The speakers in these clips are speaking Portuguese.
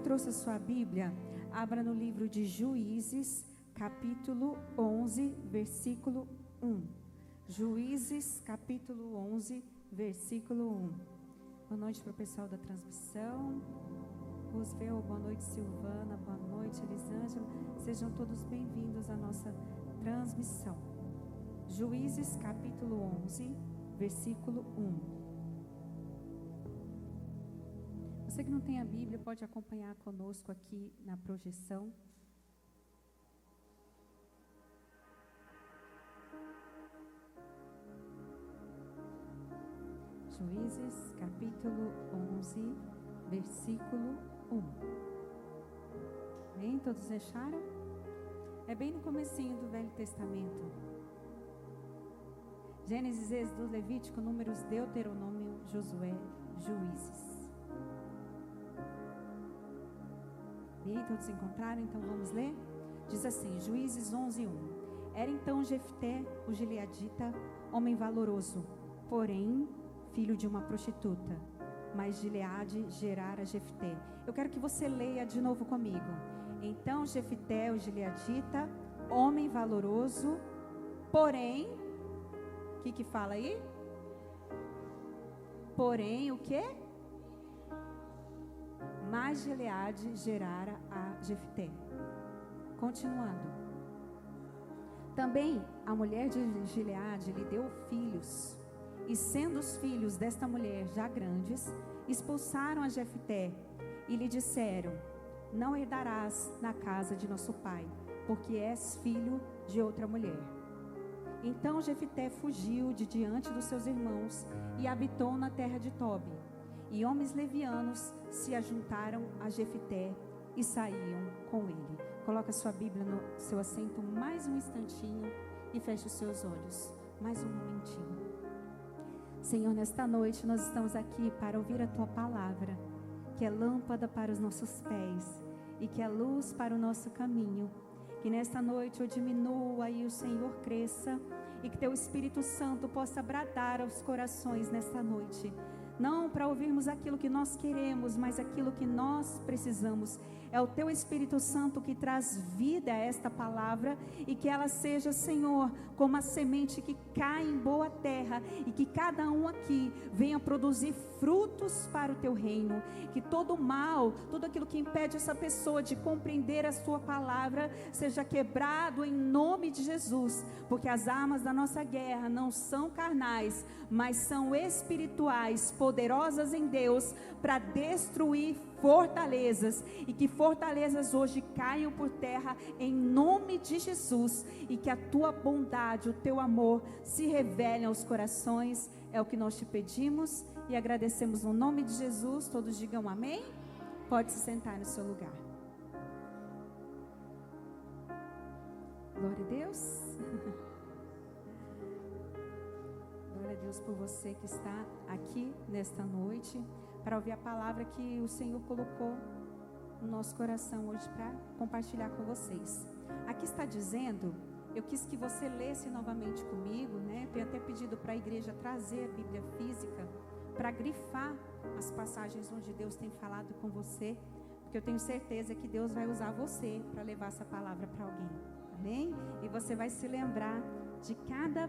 trouxe a sua Bíblia, abra no livro de Juízes, capítulo 11, versículo 1. Juízes, capítulo 11, versículo 1. Boa noite para o pessoal da transmissão. Rosvel, boa noite, Silvana, boa noite, Elisângela. Sejam todos bem-vindos à nossa transmissão. Juízes, capítulo 11, versículo 1. Você que não tem a Bíblia, pode acompanhar conosco aqui na projeção. Juízes, capítulo 11, versículo 1. Bem, todos acharam? É bem no comecinho do Velho Testamento. Gênesis, Êxodo, Levítico, Números, Deuteronômio, Josué, Juízes. Bem, todos encontraram? Então vamos ler? Diz assim, Juízes 11, 1. Era então Jefté, o gileadita, homem valoroso, porém filho de uma prostituta, mas Gileade gerara Jefté. Eu quero que você leia de novo comigo. Então Jefté, o gileadita, homem valoroso, porém, o que fala aí? Porém, o quê? Mas Gileade gerara a Jefté. Continuando. Também a mulher de Gileade lhe deu filhos. E sendo os filhos desta mulher já grandes, expulsaram a Jefté e lhe disseram: não herdarás na casa de nosso pai, porque és filho de outra mulher. Então Jefté fugiu de diante dos seus irmãos e habitou na terra de Tobi. E homens levianos se ajuntaram a Jefté e saíam com ele. Coloca sua Bíblia no seu assento mais um instantinho e feche os seus olhos. Mais um momentinho. Senhor, nesta noite nós estamos aqui para ouvir a Tua palavra, que é lâmpada para os nossos pés e que é luz para o nosso caminho. Que nesta noite eu diminua e o Senhor cresça e que Teu Espírito Santo possa bradar aos corações nesta noite. Não para ouvirmos aquilo que nós queremos, mas aquilo que nós precisamos. É o Teu Espírito Santo que traz vida a esta palavra e que ela seja, Senhor, como a semente que cai em boa terra e que cada um aqui venha produzir frutos para o Teu reino. Que todo mal, tudo aquilo que impede essa pessoa de compreender a Sua palavra seja quebrado em nome de Jesus, porque as armas da nossa guerra não são carnais, mas são espirituais, poderosas em Deus para destruir fortalezas, e que fortalezas hoje caiam por terra em nome de Jesus, e que a Tua bondade, o Teu amor se revelem aos corações. É o que nós te pedimos e agradecemos no nome de Jesus. Todos digam amém. Pode se sentar no seu lugar. Glória a Deus. Glória a Deus por você que está aqui nesta noite para ouvir a palavra que o Senhor colocou no nosso coração hoje para compartilhar com vocês. Aqui está dizendo, eu quis que você lesse novamente comigo, né? Tenho até pedido para a igreja trazer a Bíblia física para grifar as passagens onde Deus tem falado com você, porque eu tenho certeza que Deus vai usar você para levar essa palavra para alguém, amém? E você vai se lembrar de cada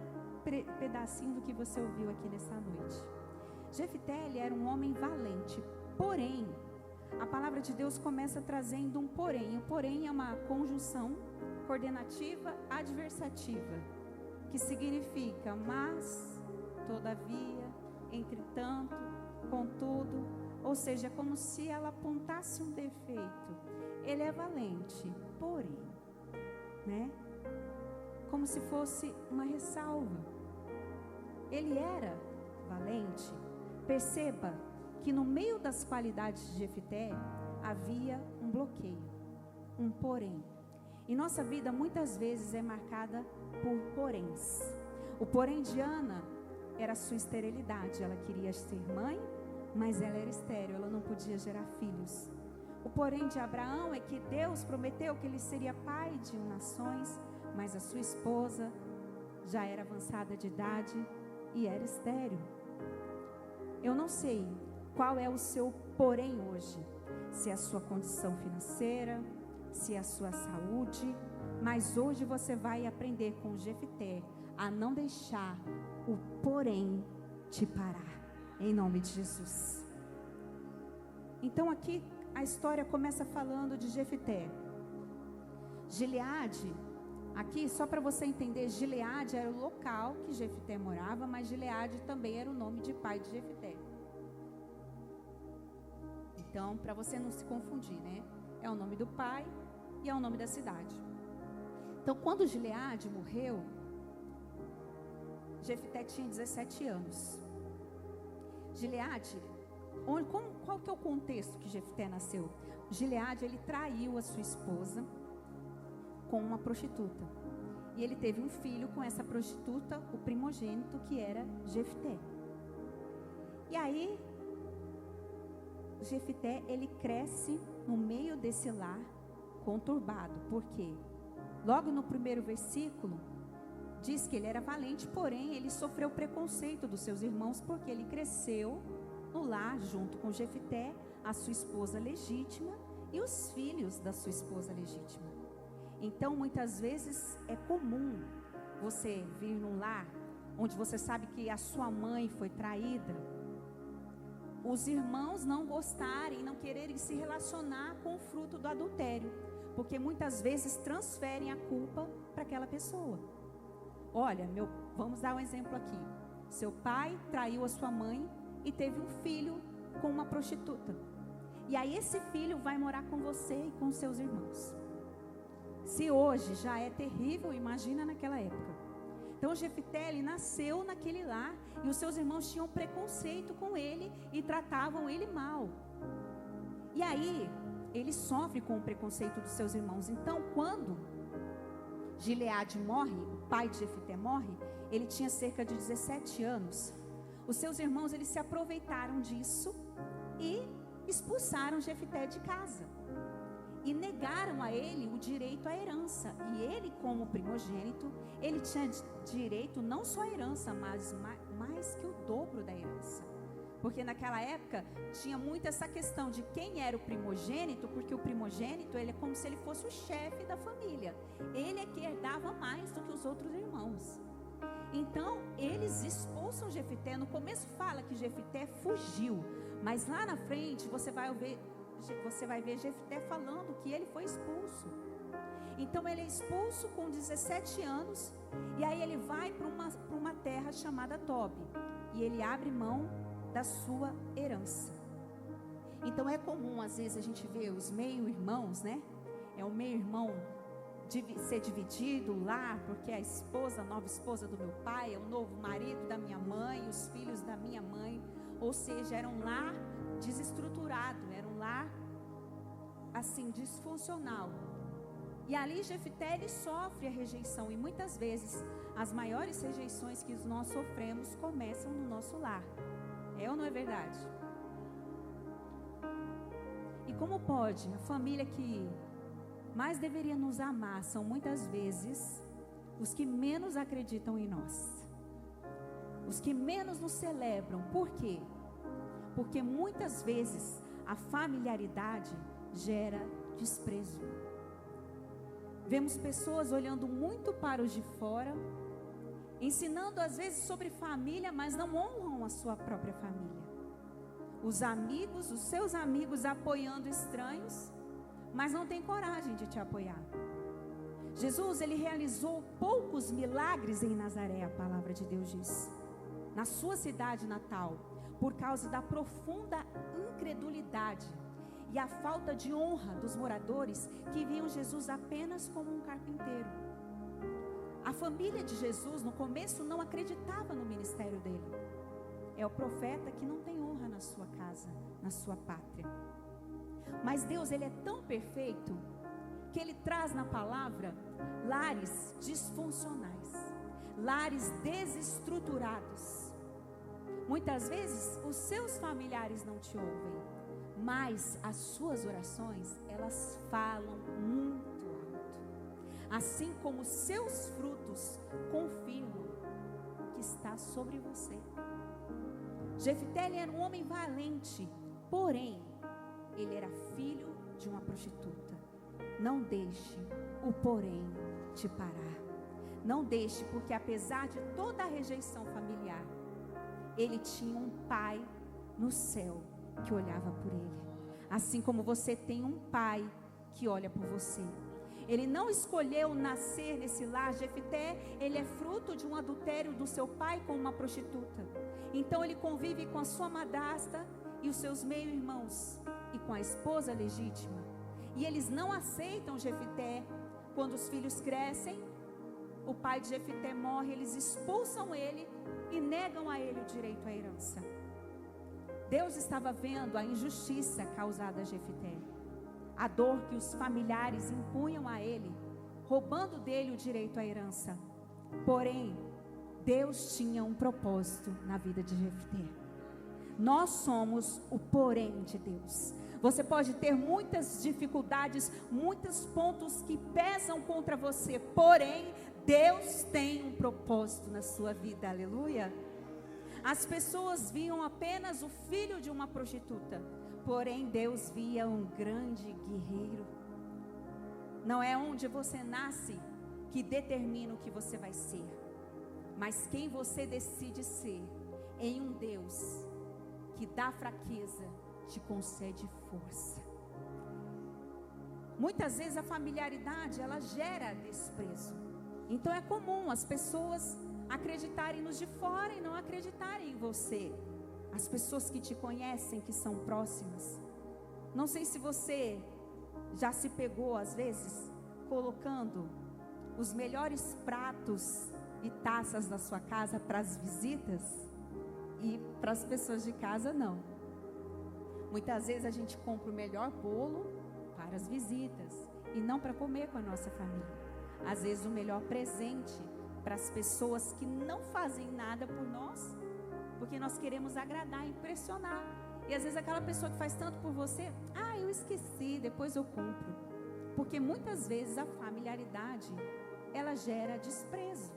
pedacinho do que você ouviu aqui nessa noite. Jefté, ele era um homem valente, porém, a palavra de Deus começa trazendo um porém. O porém é uma conjunção coordenativa adversativa, que significa mas, todavia, entretanto, contudo, ou seja, é como se ela apontasse um defeito. Ele é valente, porém, né? Como se fosse uma ressalva. Ele era valente. Perceba que no meio das qualidades de Jefté havia um bloqueio, um porém. E nossa vida muitas vezes é marcada por poréns. O porém de Ana era a sua esterilidade. Ela queria ser mãe, mas ela era estéril, ela não podia gerar filhos. O porém de Abraão é que Deus prometeu que ele seria pai de nações, mas a sua esposa já era avançada de idade e era estéril. Eu não sei qual é o seu porém hoje. se é a sua condição financeira, se é a sua saúde, mas hoje você vai aprender com Jefté a não deixar o porém te parar, em nome de Jesus. Então aqui a história começa falando de Jefté. Gileade, aqui só para você entender, Gileade era o local que Jefté morava, mas Gileade também era o nome de pai de Jefté. Então, para você não se confundir, né? É o nome do pai e é o nome da cidade. Então, quando Gileade morreu, Jefté tinha 17 anos. Gileade, qual que é o contexto que Jefté nasceu? Gileade, ele traiu a sua esposa com uma prostituta. E ele teve um filho com essa prostituta, o primogênito, que era Jefté. E aí, Jefté, ele cresce no meio desse lar conturbado. Por quê? Logo no primeiro versículo, diz que ele era valente, porém ele sofreu preconceito dos seus irmãos, porque ele cresceu no lar junto com Jefté, a sua esposa legítima e os filhos da sua esposa legítima. Então, muitas vezes é comum você vir num lar onde você sabe que a sua mãe foi traída, os irmãos não gostarem, não quererem se relacionar com o fruto do adultério, porque muitas vezes transferem a culpa para aquela pessoa. Olha, vamos dar um exemplo aqui. Seu pai traiu a sua mãe e teve um filho com uma prostituta. E aí esse filho vai morar com você e com seus irmãos. Se hoje já é terrível, imagina naquela época. Então Jefté, ele nasceu naquele lar e os seus irmãos tinham preconceito com ele e tratavam ele mal. E aí ele sofre com o preconceito dos seus irmãos. Então, quando Gileade morre, o pai de Jefté morre, ele tinha cerca de 17 anos. Os seus irmãos, eles se aproveitaram disso e expulsaram Jefté de casa. E negaram a ele o direito à herança. E ele, como primogênito, ele tinha direito não só à herança, mas mais que o dobro da herança. Porque naquela época tinha muito essa questão de quem era o primogênito, porque o primogênito, ele é como se ele fosse o chefe da família. Ele é que herdava mais do que os outros irmãos. Então, eles expulsam Jefté. No começo fala que Jefté fugiu, mas lá na frente você vai ver Jefté falando que ele foi expulso. Então ele é expulso com 17 anos, e aí ele vai para uma terra chamada Tobi, e ele abre mão da sua herança. Então é comum às vezes a gente ver os meio-irmãos, né? É o meio-irmão ser dividido lá, porque a nova esposa do meu pai é o novo marido da minha mãe, os filhos da minha mãe. Ou seja, era um lar desestruturado, era um lar assim, disfuncional. E ali Jefté, ele sofre a rejeição, e muitas vezes as maiores rejeições que nós sofremos começam no nosso lar. É ou não é verdade? E como pode a família que mais deveria nos amar são muitas vezes os que menos acreditam em nós, os que menos nos celebram? Por quê? Porque muitas vezes a familiaridade gera desprezo. Vemos pessoas olhando muito para os de fora, ensinando às vezes sobre família, mas não honram a sua própria família. Os amigos, os seus amigos apoiando estranhos, mas não tem coragem de te apoiar. Jesus, ele realizou poucos milagres em Nazaré, a palavra de Deus diz, na sua cidade natal, por causa da profunda incredulidade e a falta de honra dos moradores que viam Jesus apenas como um carpinteiro. A família de Jesus no começo não acreditava no ministério dele. É o profeta que não tem honra na sua casa, na sua pátria. Mas Deus, ele é tão perfeito que ele traz na palavra lares disfuncionais, lares desestruturados. Muitas vezes os seus familiares não te ouvem, mas as suas orações, elas falam muito alto. Assim como os seus frutos confirmam que está sobre você. Jefté, ele era um homem valente, porém, ele era filho de uma prostituta. Não deixe o porém te parar. Não deixe, porque apesar de toda a rejeição familiar, ele tinha um pai no céu que olhava por ele. Assim como você tem um pai que olha por você. Ele não escolheu nascer nesse lar. Jefté, ele é fruto de um adultério do seu pai com uma prostituta. Então ele convive com a sua madrasta e os seus meio-irmãos e com a esposa legítima. E eles não aceitam Jefté. Quando os filhos crescem, o pai de Jefté morre, eles expulsam ele e negam a ele o direito à herança. Deus estava vendo a injustiça causada a Jefté, a dor que os familiares impunham a ele, roubando dele o direito à herança. Porém, Deus tinha um propósito na vida de Jefté. Nós somos o porém de Deus. Você pode ter muitas dificuldades, muitos pontos que pesam contra você, porém, Deus tem um propósito na sua vida, aleluia. As pessoas viam apenas o filho de uma prostituta, porém Deus via um grande guerreiro. Não é onde você nasce que determina o que você vai ser, mas quem você decide ser em um Deus que dá fraqueza, te concede força. Muitas vezes a familiaridade, ela gera desprezo. Então é comum as pessoas acreditarem nos de fora e não acreditarem em você. As pessoas que te conhecem, que são próximas. Não sei se você já se pegou às vezes colocando os melhores pratos e taças da sua casa para as visitas e para as pessoas de casa não. Muitas vezes a gente compra o melhor bolo para as visitas e não para comer com a nossa família. Às vezes o melhor presente para as pessoas que não fazem nada por nós, porque nós queremos agradar, impressionar. E às vezes aquela pessoa que faz tanto por você, eu esqueci, depois eu compro. Porque muitas vezes a familiaridade, ela gera desprezo.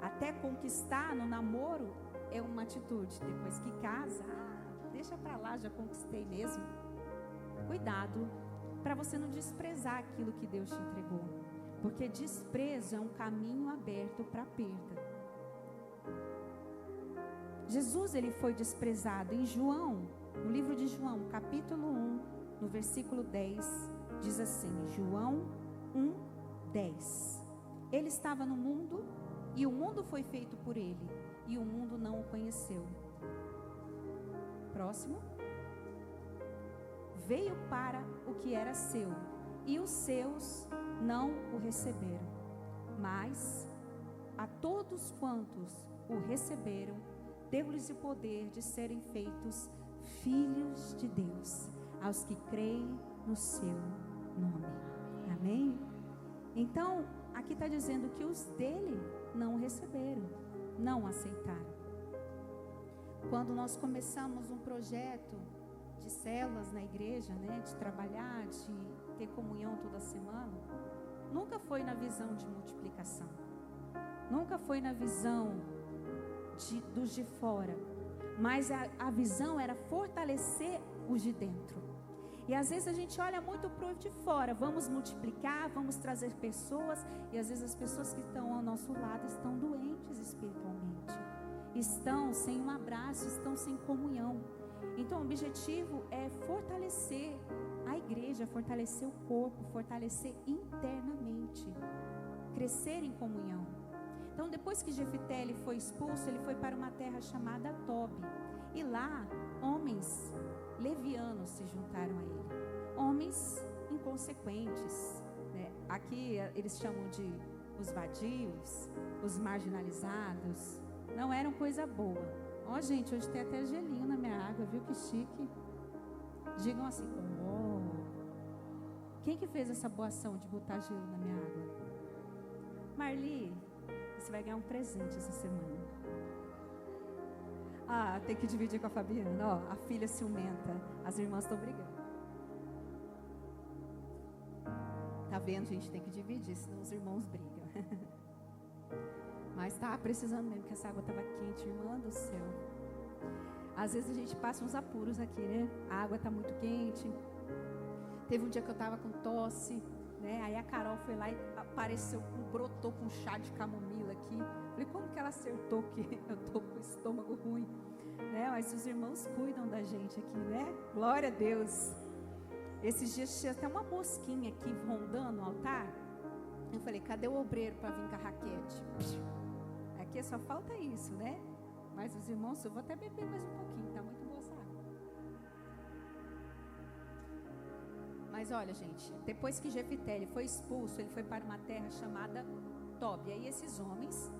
Até conquistar no namoro é uma atitude. Depois que casa, deixa pra lá, já conquistei mesmo. Cuidado para você não desprezar aquilo que Deus te entregou. Porque desprezo é um caminho aberto para a perda. Jesus, ele foi desprezado. Em João, no livro de João, capítulo 1, no versículo 10, diz assim, João 1, 10. Ele estava no mundo e o mundo foi feito por ele e o mundo não o conheceu. Próximo. Veio para o que era seu e os seus não o receberam. Mas a todos quantos o receberam, deu-lhes o poder de serem feitos filhos de Deus, aos que creem no seu nome. Amém? Então, aqui está dizendo que os dele não o receberam, não o aceitaram. Quando nós começamos um projeto de células na igreja, de trabalhar, de ter comunhão toda semana, nunca foi na visão de multiplicação, nunca foi na visão dos de fora, mas a visão era fortalecer os de dentro. E às vezes a gente olha muito para o de fora, vamos multiplicar, vamos trazer pessoas, e às vezes as pessoas que estão ao nosso lado estão doentes espiritualmente, estão sem um abraço, estão sem comunhão. Então o objetivo é fortalecer a igreja, fortalecer o corpo, fortalecer internamente, crescer em comunhão. Então depois que Jefté ele foi expulso, ele foi para uma terra chamada Tobi, e lá homens levianos se juntaram a ele, homens inconsequentes, Aqui eles chamam de os vadios, os marginalizados, não eram coisa boa. Gente, hoje tem até gelinho na minha água, viu que chique? Digam assim, quem que fez essa boa ação de botar gelo na minha água? Marli, você vai ganhar um presente essa semana. Tem que dividir com a Fabiana, a filha ciumenta, as irmãs estão brigando. Tá vendo, gente? Tem que dividir, senão os irmãos brigam. Mas tá precisando mesmo, que essa água estava quente, irmã do céu. Às vezes a gente passa uns apuros aqui, né? A água está muito quente. Teve um dia que eu estava com tosse, né? Aí a Carol foi lá e apareceu, brotou com chá de camomila aqui. Falei, como que ela acertou que eu tô com o estômago ruim? Né? Mas os irmãos cuidam da gente aqui, né? Glória a Deus. Esses dias tinha até uma mosquinha aqui rondando o altar. Eu falei, cadê o obreiro para vir com a raquete? Aqui só falta isso, né? Mas os irmãos, eu vou até beber mais um pouquinho, tá muito boa essa água. Mas olha, gente, depois que Jefité ele foi expulso, ele foi para uma terra chamada Tob. E aí esses homens,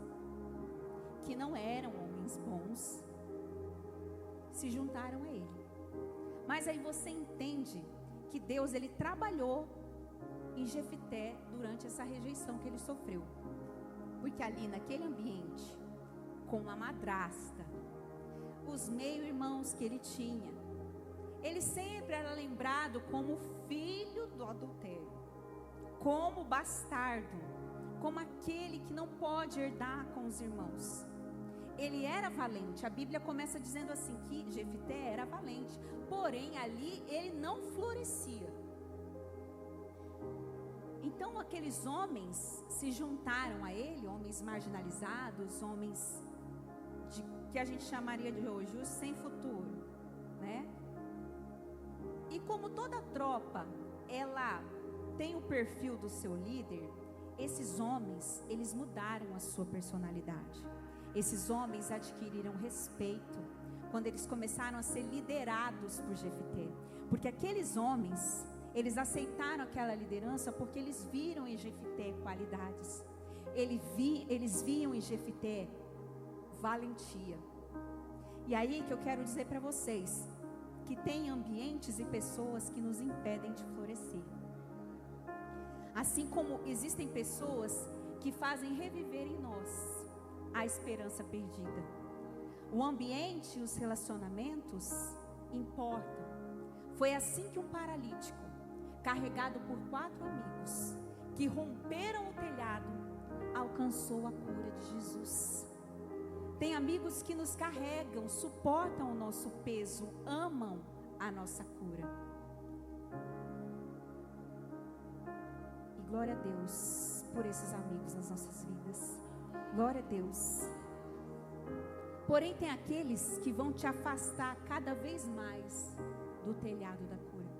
que não eram homens bons, se juntaram a ele. Mas aí você entende que Deus, ele trabalhou em Jefité durante essa rejeição que ele sofreu. Porque ali naquele ambiente, com a madrasta, os meio-irmãos que ele tinha, ele sempre era lembrado como filho do adultério, como bastardo, como aquele que não pode herdar com os irmãos. Ele era valente. A Bíblia começa dizendo assim que Jefité era valente, porém ali ele não florescia. Então aqueles homens se juntaram a ele, homens marginalizados, homens que a gente chamaria de hoje os sem futuro, né? E como toda tropa, ela tem o perfil do seu líder, esses homens, eles mudaram a sua personalidade. Esses homens adquiriram respeito quando eles começaram a ser liderados por Jefité. Porque aqueles homens, eles aceitaram aquela liderança porque eles viram em Jefité qualidades. Eles viam em Jefité valentia. E aí que eu quero dizer para vocês, que tem ambientes e pessoas que nos impedem de florescer. Assim como existem pessoas que fazem reviver em nós a esperança perdida. O ambiente e os relacionamentos importam. Foi assim que um paralítico, carregado por 4 amigos, que romperam o telhado, alcançou a cura de Jesus. Tem amigos que nos carregam, suportam o nosso peso, amam a nossa cura. E glória a Deus por esses amigos nas nossas vidas. Glória a Deus. Porém tem aqueles que vão te afastar cada vez mais do telhado da cura.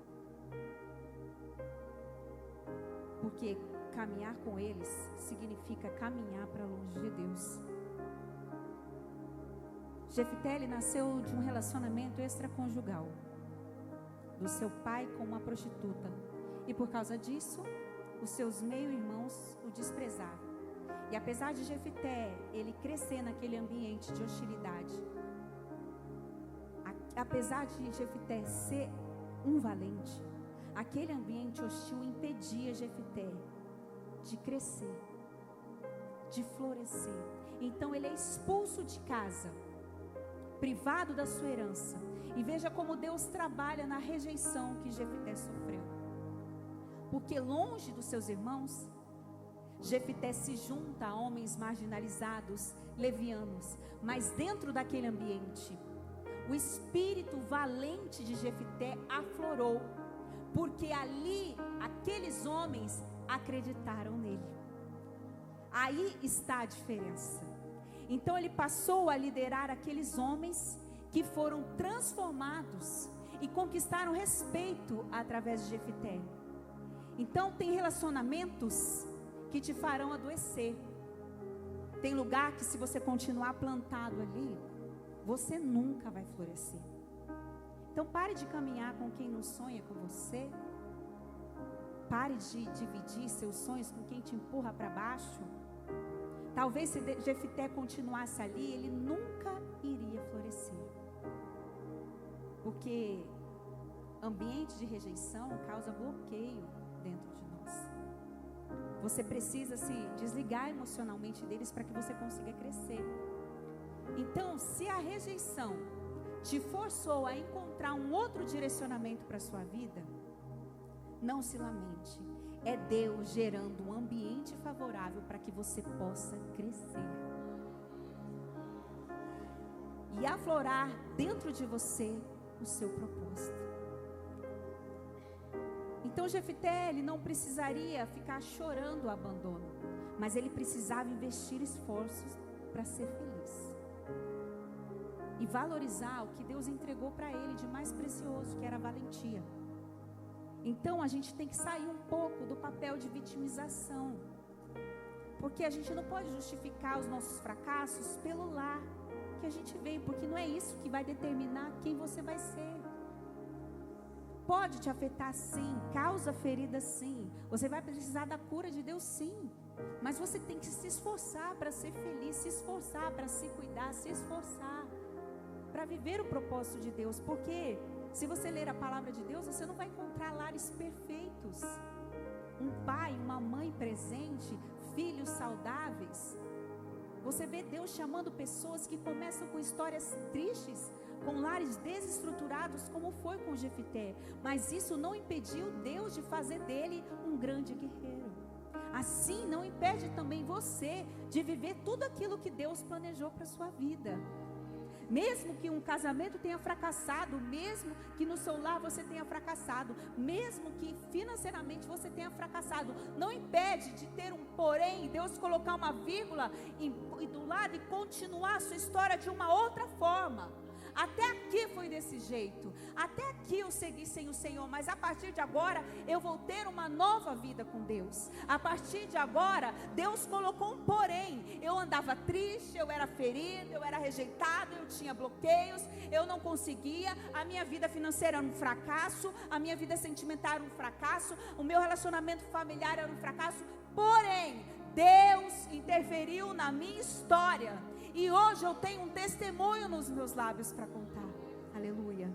Porque caminhar com eles significa caminhar para longe de Deus. Jefité, ele nasceu de um relacionamento extraconjugal, do seu pai com uma prostituta. E por causa disso, os seus meio-irmãos o desprezavam. E apesar de Jefité, ele crescer naquele ambiente de hostilidade, apesar de Jefité ser um valente, aquele ambiente hostil impedia Jefité de crescer, de florescer. Então ele é expulso de casa, privado da sua herança. E veja como Deus trabalha na rejeição que Jefité sofreu. Porque longe dos seus irmãos, Jefité se junta a homens marginalizados, levianos. Mas dentro daquele ambiente, o espírito valente de Jefité aflorou. Porque ali, aqueles homens acreditaram nele. Aí está a diferença. Então ele passou a liderar aqueles homens que foram transformados e conquistaram respeito através de Jefité. Então tem relacionamentos que te farão adoecer. Tem lugar que, se você continuar plantado ali, você nunca vai florescer. Então pare de caminhar com quem não sonha com você. Pare de dividir seus sonhos com quem te empurra para baixo. Talvez se Jefité continuasse ali, ele nunca iria florescer. Porque ambiente de rejeição causa bloqueio dentro de nós. Você precisa se desligar emocionalmente deles para que você consiga crescer. Então, se a rejeição te forçou a encontrar um outro direcionamento para a sua vida, não se lamente. É Deus gerando um ambiente favorável para que você possa crescer. e aflorar dentro de você o seu propósito. Então Jefté, ele não precisaria ficar chorando o abandono, mas ele precisava investir esforços para ser feliz e valorizar o que Deus entregou para ele de mais precioso, que era a valentia. Então a gente tem que sair um pouco do papel de vitimização, porque a gente não pode justificar os nossos fracassos pelo lar que a gente veio, porque não é isso que vai determinar quem você vai ser. Pode te afetar sim, causa ferida sim, você vai precisar da cura de Deus sim, mas você tem que se esforçar para ser feliz, se esforçar para se cuidar, se esforçar para viver o propósito de Deus, porque se você ler a palavra de Deus, você não vai encontrar lares perfeitos, um pai, uma mãe presente, filhos saudáveis. Você vê Deus chamando pessoas que começam com histórias tristes, com lares desestruturados, como foi com Jefté, mas isso não impediu Deus de fazer dele um grande guerreiro. Assim não impede também você de viver tudo aquilo que Deus planejou para a sua vida. Mesmo que um casamento tenha fracassado, mesmo que no seu lar você tenha fracassado, mesmo que financeiramente você tenha fracassado, não impede de ter um porém, Deus colocar uma vírgula do lado e continuar a sua história de uma outra forma. Até aqui foi desse jeito, até aqui eu segui sem o Senhor, mas a partir de agora eu vou ter uma nova vida com Deus. A partir de agora Deus colocou um porém. Eu andava triste, eu era ferido, eu era rejeitado, eu tinha bloqueios, eu não conseguia, a minha vida financeira era um fracasso, a minha vida sentimental era um fracasso, o meu relacionamento familiar era um fracasso. Porém Deus interferiu na minha história e hoje eu tenho um testemunho nos meus lábios para contar. Aleluia.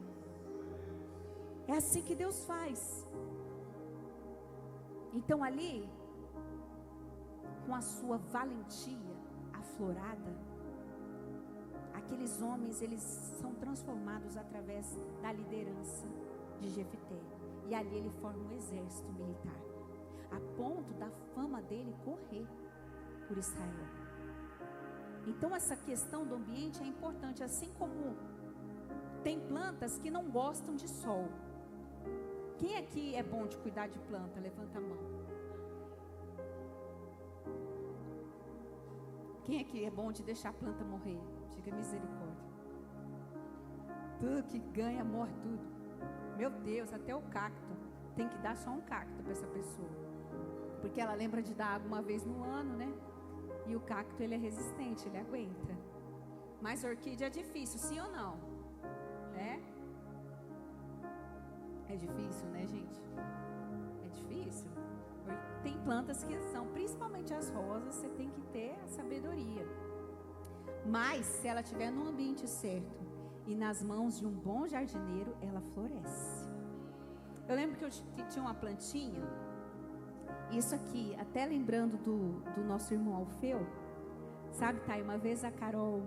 É assim que Deus faz. Então ali, com a sua valentia aflorada, aqueles homens, eles são transformados através da liderança de Jefté. E ali ele forma um exército militar, a ponto da fama dele correr por Israel. Então essa questão do ambiente é importante, assim como tem plantas que não gostam de sol. Quem aqui é bom de cuidar de planta? Levanta a mão. Quem aqui é bom de deixar a planta morrer? Diga misericórdia. Tudo que ganha morre tudo. Meu Deus, até o cacto. Tem que dar só um cacto para essa pessoa, porque ela lembra de dar água uma vez no ano, né? E o cacto, ele é resistente, ele aguenta. Mas orquídea é difícil, sim ou não? É difícil, né, gente? É difícil. Tem plantas que são, principalmente as rosas, você tem que ter a sabedoria. Mas, se ela estiver no ambiente certo e nas mãos de um bom jardineiro, ela floresce. Eu lembro que eu tinha uma plantinha. Isso aqui, até lembrando do nosso irmão Alfeu, sabe, Thay, uma vez a Carol,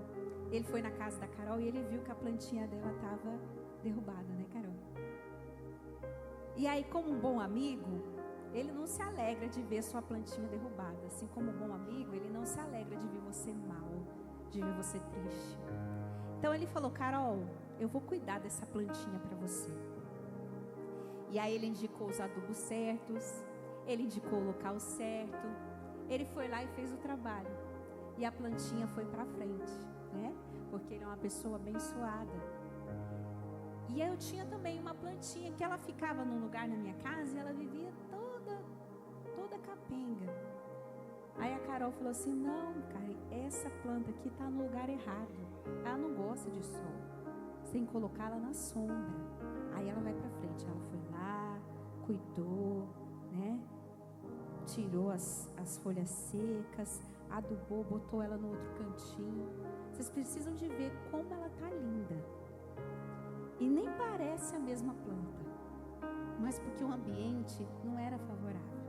ele foi na casa da Carol e ele viu que a plantinha dela estava derrubada, né, Carol? E aí, como um bom amigo, ele não se alegra de ver sua plantinha derrubada. Assim como um bom amigo, ele não se alegra de ver você mal, de ver você triste. Então ele falou: Carol, eu vou cuidar dessa plantinha para você. E aí ele indicou os adubos certos, ele indicou o local certo, ele foi lá e fez o trabalho. E a plantinha foi para frente, né? Porque ele é uma pessoa abençoada. E eu tinha também uma plantinha que ela ficava num lugar na minha casa e ela vivia toda capenga. Aí a Carol falou assim: não, cara, essa planta aqui está no lugar errado. Ela não gosta de sol. Você tem que colocá-la na sombra. Aí ela vai para frente. Ela foi lá, cuidou, né? Tirou as folhas secas, adubou, botou ela no outro cantinho. Vocês precisam de ver como ela tá linda. E nem parece a mesma planta, mas porque o ambiente não era favorável,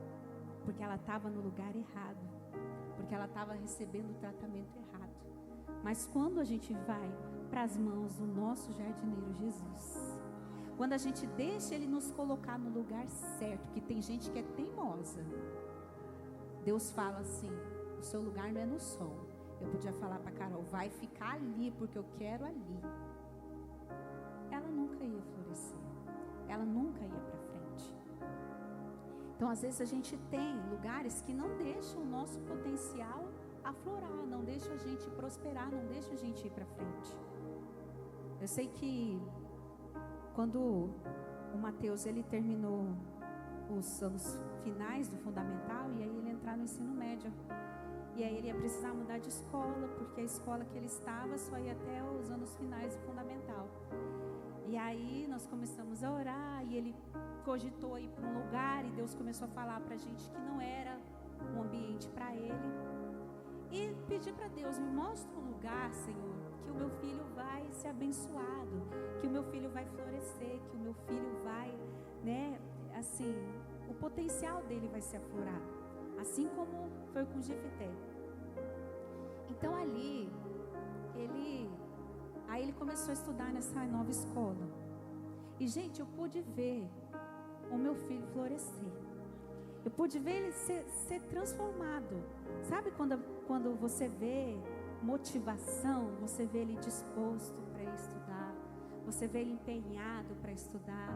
porque ela estava no lugar errado, porque ela estava recebendo o tratamento errado. Mas quando a gente vai para as mãos do nosso jardineiro Jesus, quando a gente deixa ele nos colocar no lugar certo, que tem gente que é teimosa, Deus fala assim: o seu lugar não é no sol, Eu podia falar para Carol, vai ficar ali, porque eu quero ali. Ela nunca ia florescer. Ela nunca ia para frente. Então, às vezes, a gente tem lugares que não deixam o nosso potencial aflorar, não deixam a gente prosperar, não deixam a gente ir para frente. Eu sei que quando o Mateus, ele terminou os anos finais do fundamental, e aí ele entrar no ensino médio. E aí ele ia precisar mudar de escola, porque a escola que ele estava só ia até os anos finais do fundamental. E aí nós começamos a orar, e ele cogitou ir para um lugar, e Deus começou a falar para a gente que não era um ambiente para ele. E pedir para Deus, me mostra um lugar, Senhor, que o meu filho vai ser abençoado, que o meu filho vai florescer, que o meu filho vai, né, assim, o potencial dele vai ser aflorado, assim como foi com Jefité. Então ali, aí ele começou a estudar nessa nova escola. E gente, eu pude ver o meu filho florescer. Eu pude ver ele ser transformado. Sabe quando você vê motivação, você vê ele disposto para estudar, você vê ele empenhado para estudar,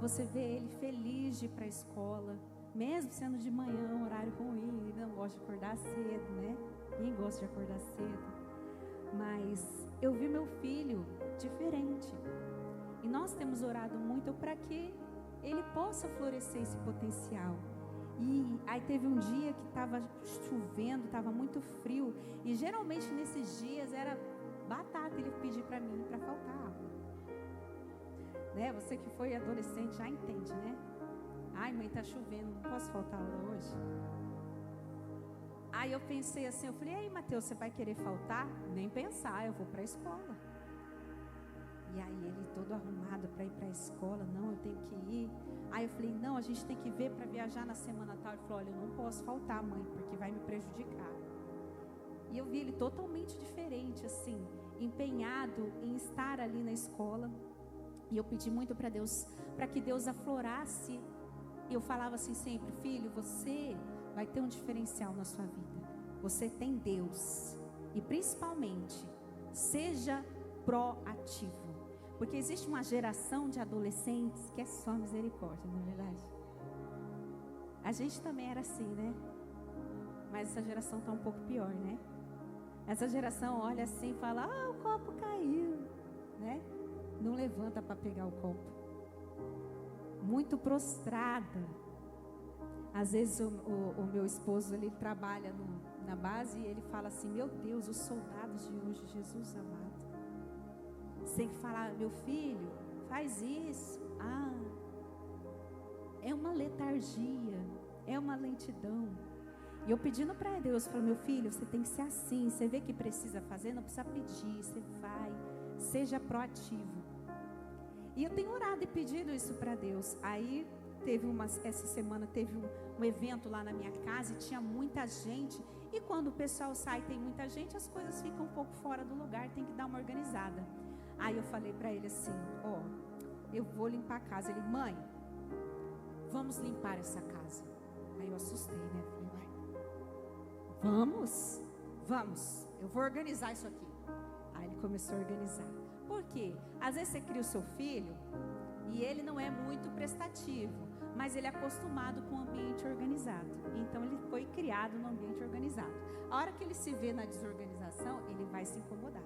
você vê ele feliz de ir para a escola, mesmo sendo de manhã, horário ruim, ele não gosta de acordar cedo, né? Ninguém gosta de acordar cedo. Mas eu vi meu filho diferente. E nós temos orado muito para que ele possa florescer esse potencial. E aí teve um dia que estava chovendo, estava muito frio. E geralmente nesses dias era batata ele pedir para mim para faltar água. Né? Você que foi adolescente já entende, né? Ai, mãe, tá chovendo, não posso faltar aula hoje? Aí eu pensei assim, eu falei, ei, Mateus, você vai querer faltar? Nem pensar, eu vou para a escola. E aí ele todo arrumado para ir para a escola, não, eu tenho que ir. Aí eu falei, não, a gente tem que ver para viajar na semana tal. Ele falou, olha, eu não posso faltar, mãe, porque vai me prejudicar. E eu vi ele totalmente diferente, assim, empenhado em estar ali na escola. E eu pedi muito para Deus, para que Deus aflorasse. E eu falava assim sempre, filho, você vai ter um diferencial na sua vida. Você tem Deus. E principalmente, seja proativo. Porque existe uma geração de adolescentes que é só misericórdia, não é verdade? A gente também era assim, né? Mas essa geração está um pouco pior, né? Essa geração olha assim e fala, o copo caiu, né? Não levanta para pegar o copo. Muito prostrada. Às vezes o meu esposo, ele trabalha na base e ele fala assim, meu Deus, os soldados de hoje, Jesus amado. Você tem que falar, meu filho, faz isso. É uma letargia, é uma lentidão. E eu pedindo para Deus, falei, meu filho, você tem que ser assim. Você vê que precisa fazer, não precisa pedir, você vai, seja proativo. E eu tenho orado e pedido isso para Deus. Aí essa semana teve um evento lá na minha casa e tinha muita gente. E quando o pessoal sai e tem muita gente, as coisas ficam um pouco fora do lugar, tem que dar uma organizada. Aí eu falei para ele assim, eu vou limpar a casa. Ele, mãe, vamos limpar essa casa. Aí eu assustei, né? Falei, vai, vamos, eu vou organizar isso aqui. Aí ele começou a organizar. Por quê? Às vezes você cria o seu filho e ele não é muito prestativo, mas ele é acostumado com o ambiente organizado. Então ele foi criado no ambiente organizado. A hora que ele se vê na desorganização, ele vai se incomodar.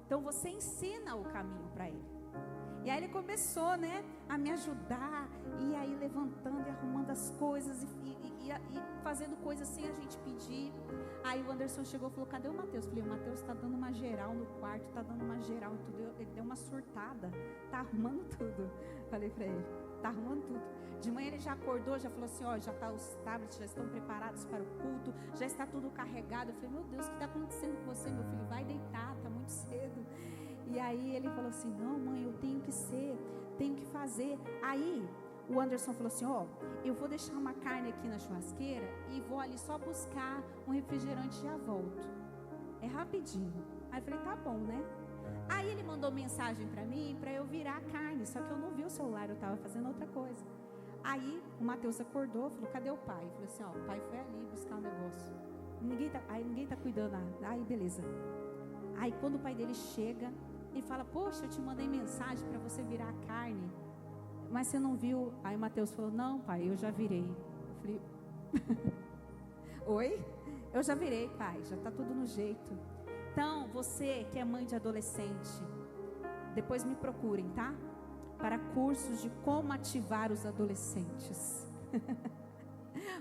Então você ensina o caminho para ele. E aí ele começou, né, a me ajudar, e aí levantando e arrumando as coisas e fazendo coisas sem a gente pedir. Aí o Anderson chegou e falou, cadê o Mateus? Falei, o Mateus está dando uma geral no quarto, está dando uma geral em tudo. Ele deu uma surtada, está arrumando tudo. Falei para ele, está arrumando tudo. De manhã ele já acordou, já falou assim, já tá, os tablets já estão preparados para o culto, já está tudo carregado. Eu falei, meu Deus, o que está acontecendo com você, meu filho? Vai deitar, está muito cedo. E aí ele falou assim, não, mãe, eu tenho que fazer. Aí o Anderson falou assim, eu vou deixar uma carne aqui na churrasqueira e vou ali só buscar um refrigerante e já volto. É rapidinho. Aí eu falei, tá bom, né? Aí ele mandou mensagem para mim, para eu virar a carne, só que eu não vi o celular, eu estava fazendo outra coisa. Aí o Mateus acordou, falou, cadê o pai? Eu falei assim, o pai foi ali buscar um negócio. ninguém tá cuidando. Aí beleza. Aí quando o pai dele chega, ele fala: poxa, eu te mandei mensagem para você virar a carne, mas você não viu. Aí Mateus falou: não, pai, eu já virei. Eu falei: oi? Eu já virei, pai, já está tudo no jeito. Então, você que é mãe de adolescente, depois me procurem, tá? Para cursos de como ativar os adolescentes.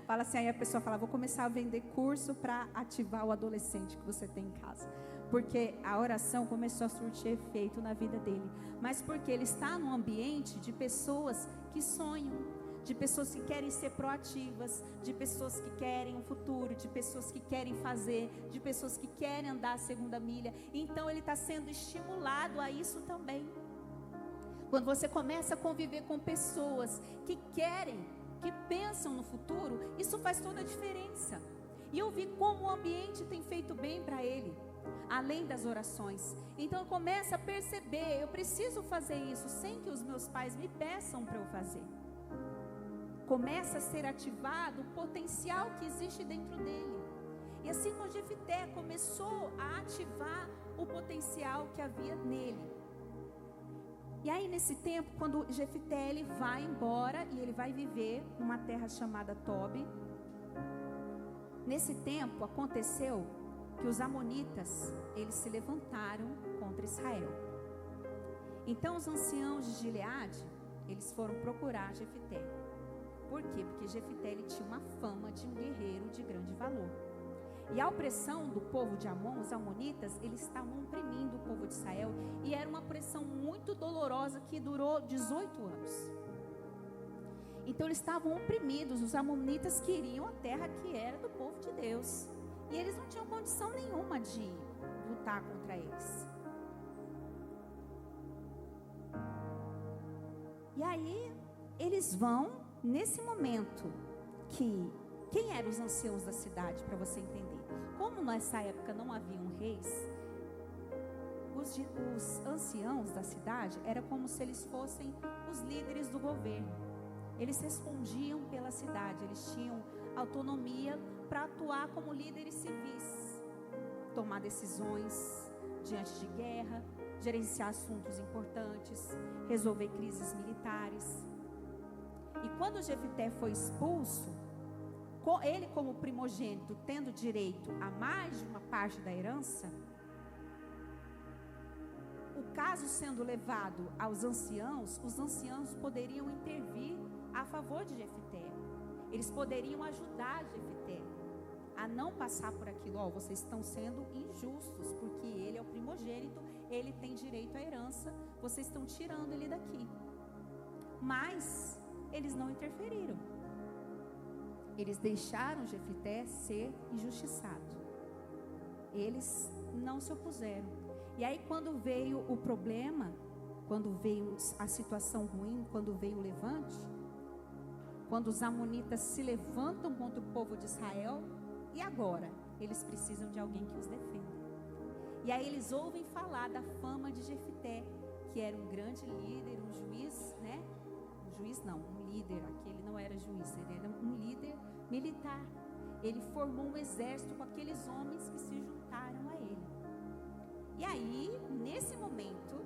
Fala assim, aí a pessoa fala: vou começar a vender curso para ativar o adolescente que você tem em casa. Porque a oração começou a surtir efeito na vida dele. Mas porque ele está num ambiente de pessoas que sonham, de pessoas que querem ser proativas, de pessoas que querem um futuro, de pessoas que querem fazer, de pessoas que querem andar a segunda milha. Então ele está sendo estimulado a isso também. Quando você começa a conviver com pessoas que querem, que pensam no futuro, isso faz toda a diferença. E eu vi como o ambiente tem feito bem para ele, além das orações. Então começa a perceber: eu preciso fazer isso sem que os meus pais me peçam para eu fazer. Começa a ser ativado o potencial que existe dentro dele. E assim como Jefité começou a ativar o potencial que havia nele. E aí nesse tempo, quando Jefité ele vai embora e ele vai viver numa terra chamada Tobi. Nesse tempo aconteceu que os amonitas, eles se levantaram contra Israel. Então os anciãos de Gileade, eles foram procurar Jefité. Por quê? Porque Jefité ele tinha uma fama de um guerreiro de grande valor. E a opressão do povo de Amon, os amonitas, eles estavam oprimindo o povo de Israel. E era uma opressão muito dolorosa que durou 18 anos. Então eles estavam oprimidos. Os amonitas queriam a terra que era do povo de Deus. E eles não tinham condição nenhuma de lutar contra eles. E aí eles vão, nesse momento, quem eram os anciãos da cidade, para você entender? Como nessa época não haviam reis, os anciãos da cidade era como se eles fossem os líderes do governo. Eles respondiam pela cidade, eles tinham autonomia para atuar como líderes civis, tomar decisões diante de guerra, gerenciar assuntos importantes, resolver crises militares. E quando Jefité foi expulso, ele como primogênito, tendo direito a mais de uma parte da herança, o caso sendo levado aos anciãos, os anciãos poderiam intervir a favor de Jefité. Eles poderiam ajudar Jefité a não passar por aquilo. Ó, vocês estão sendo injustos, porque ele é o primogênito, ele tem direito à herança, vocês estão tirando ele daqui. Mas eles não interferiram. Eles deixaram Jefité ser injustiçado. Eles não se opuseram. E aí quando veio o problema, quando veio a situação ruim, quando veio o levante, quando os amonitas se levantam contra o povo de Israel, e agora? Eles precisam de alguém que os defenda. E aí eles ouvem falar da fama de Jefité, que era um grande líder, um juiz, né? Um líder, aquele não era juiz, ele era um líder militar. Ele formou um exército com aqueles homens que se juntaram a ele. E aí, nesse momento,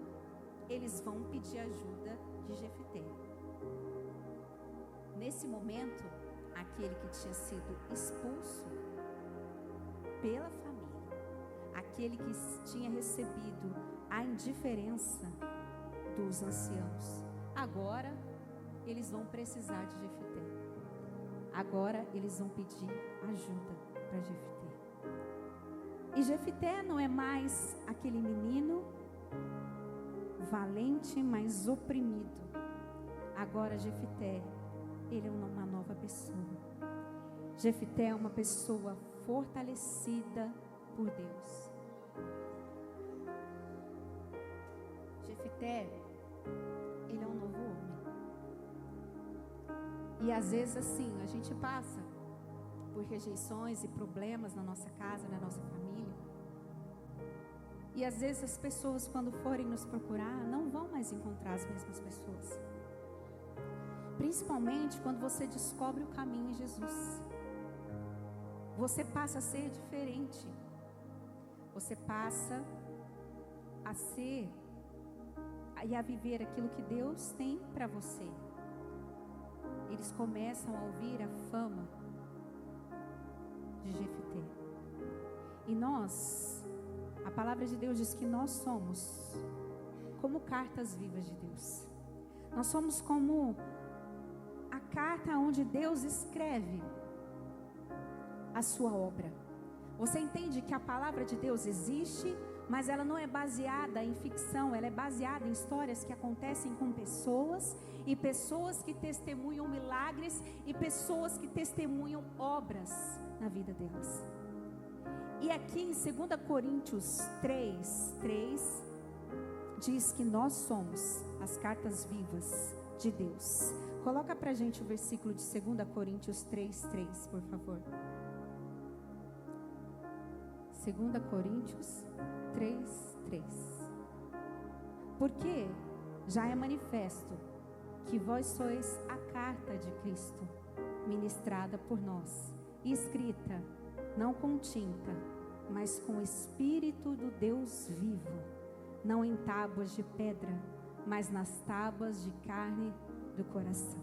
eles vão pedir ajuda de Jefité. Nesse momento, aquele que tinha sido expulso pela família, aquele que tinha recebido a indiferença dos anciãos, agora eles vão precisar de Jefité. Agora eles vão pedir ajuda para Jefité. E Jefité não é mais aquele menino valente, mas oprimido. Agora Jefité, ele é uma nova pessoa. Jefité é uma pessoa fortalecida por Deus. Jefité, ele é um novo homem. E às vezes assim, a gente passa por rejeições e problemas na nossa casa, na nossa família. E às vezes as pessoas, quando forem nos procurar, não vão mais encontrar as mesmas pessoas. Principalmente quando você descobre o caminho em Jesus. você passa a ser diferente. Você passa a ser e a viver aquilo que Deus tem para você. Eles começam a ouvir a fama de Jefté. E nós, a palavra de Deus diz que nós somos como cartas vivas de Deus. Nós somos como a carta onde Deus escreve a sua obra. Você entende que a palavra de Deus existe, mas ela não é baseada em ficção, ela é baseada em histórias que acontecem com pessoas, e pessoas que testemunham milagres, e pessoas que testemunham obras na vida delas. E aqui em 2 Coríntios 3 diz que nós somos as cartas vivas de Deus. Coloca pra gente o versículo de 2 Coríntios 3, por favor. 2 Coríntios 3. Porque já é manifesto que vós sois a carta de Cristo, ministrada por nós, escrita, não com tinta, mas com o Espírito do Deus vivo, não em tábuas de pedra, mas nas tábuas de carne do coração.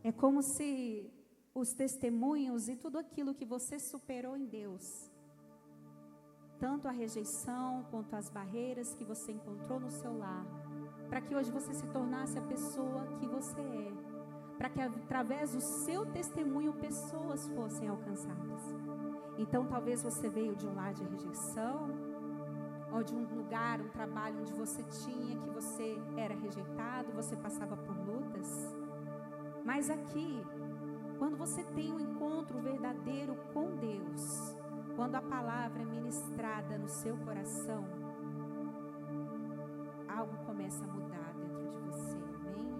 É como se os testemunhos e tudo aquilo que você superou em Deus, tanto a rejeição quanto as barreiras que você encontrou no seu lar, para que hoje você se tornasse a pessoa que você é, para que através do seu testemunho pessoas fossem alcançadas. Então talvez você veio de um lar de rejeição, ou de um lugar, um trabalho onde você tinha, que você era rejeitado, você passava por lutas. Mas aqui, quando você tem um encontro verdadeiro com Deus, quando a palavra é ministrada no seu coração, algo começa a mudar dentro de você, amém?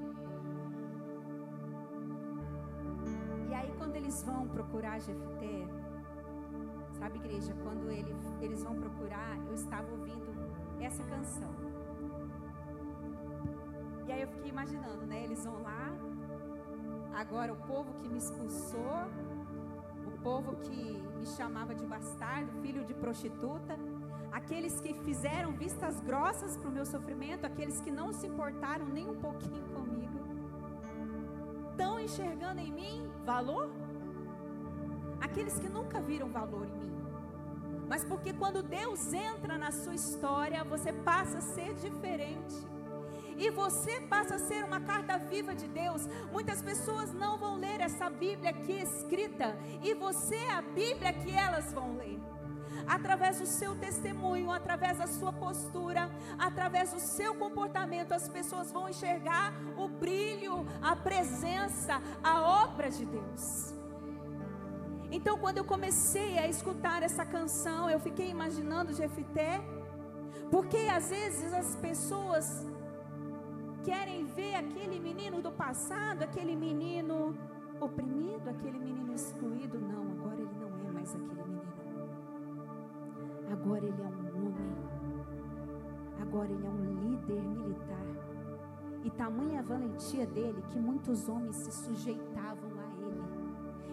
E aí quando eles vão procurar Jefté, sabe, igreja, quando eles vão procurar, eu estava ouvindo essa canção. E aí eu fiquei imaginando, né? Eles vão lá, agora o povo que me expulsou, o povo que me chamava de bastardo, filho de prostituta, aqueles que fizeram vistas grossas para o meu sofrimento, aqueles que não se importaram nem um pouquinho comigo, estão enxergando em mim valor? Aqueles que nunca viram valor em mim. Mas porque quando Deus entra na sua história, você passa a ser diferente. E você passa a ser uma carta viva de Deus. Muitas pessoas não vão ler essa Bíblia aqui escrita, e você é a Bíblia que elas vão ler. Através do seu testemunho, através da sua postura, através do seu comportamento, as pessoas vão enxergar o brilho, a presença, a obra de Deus. Então, quando eu comecei a escutar essa canção, eu fiquei imaginando Jefté, porque às vezes as pessoas querem ver aquele menino do passado, aquele menino oprimido, aquele menino excluído. Não, agora ele não é mais aquele menino. Agora ele é um homem. Agora ele é um líder militar. E tamanha a valentia dele que muitos homens se sujeitavam a ele,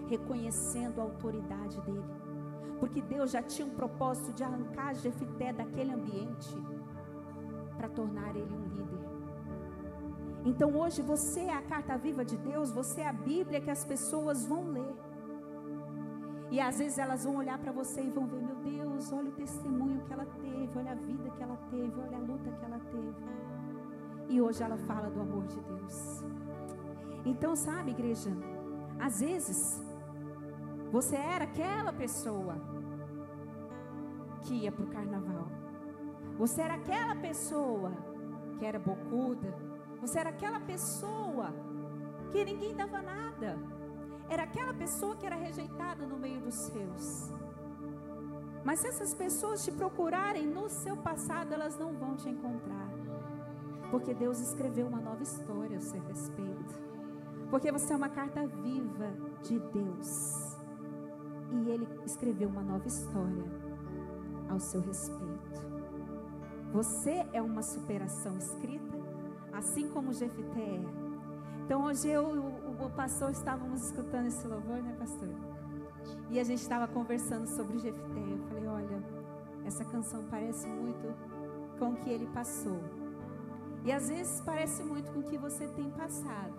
reconhecendo a autoridade dele, porque Deus já tinha um propósito de arrancar Jefté daquele ambiente para tornar ele um líder. Então hoje você é a carta viva de Deus, você é a Bíblia que as pessoas vão ler, e às vezes elas vão olhar para você e vão ver: meu Deus, olha o testemunho que ela teve, olha a vida que ela teve, olha a luta que ela teve, e hoje ela fala do amor de Deus. Então, sabe, igreja, às vezes você era aquela pessoa que ia para o carnaval. Você era aquela pessoa que era bocuda. Você era aquela pessoa que ninguém dava nada. Era aquela pessoa que era rejeitada no meio dos seus. Mas se essas pessoas te procurarem no seu passado, elas não vão te encontrar. Porque Deus escreveu uma nova história ao seu respeito. Porque você é uma carta viva de Deus. E Ele escreveu uma nova história ao seu respeito. Você é uma superação escrita, assim como Jefté é. Então hoje o pastor, estávamos escutando esse louvor, né, pastor? E a gente estava conversando sobre Jefté. Eu falei, olha, essa canção parece muito com o que ele passou. E às vezes parece muito com o que você tem passado.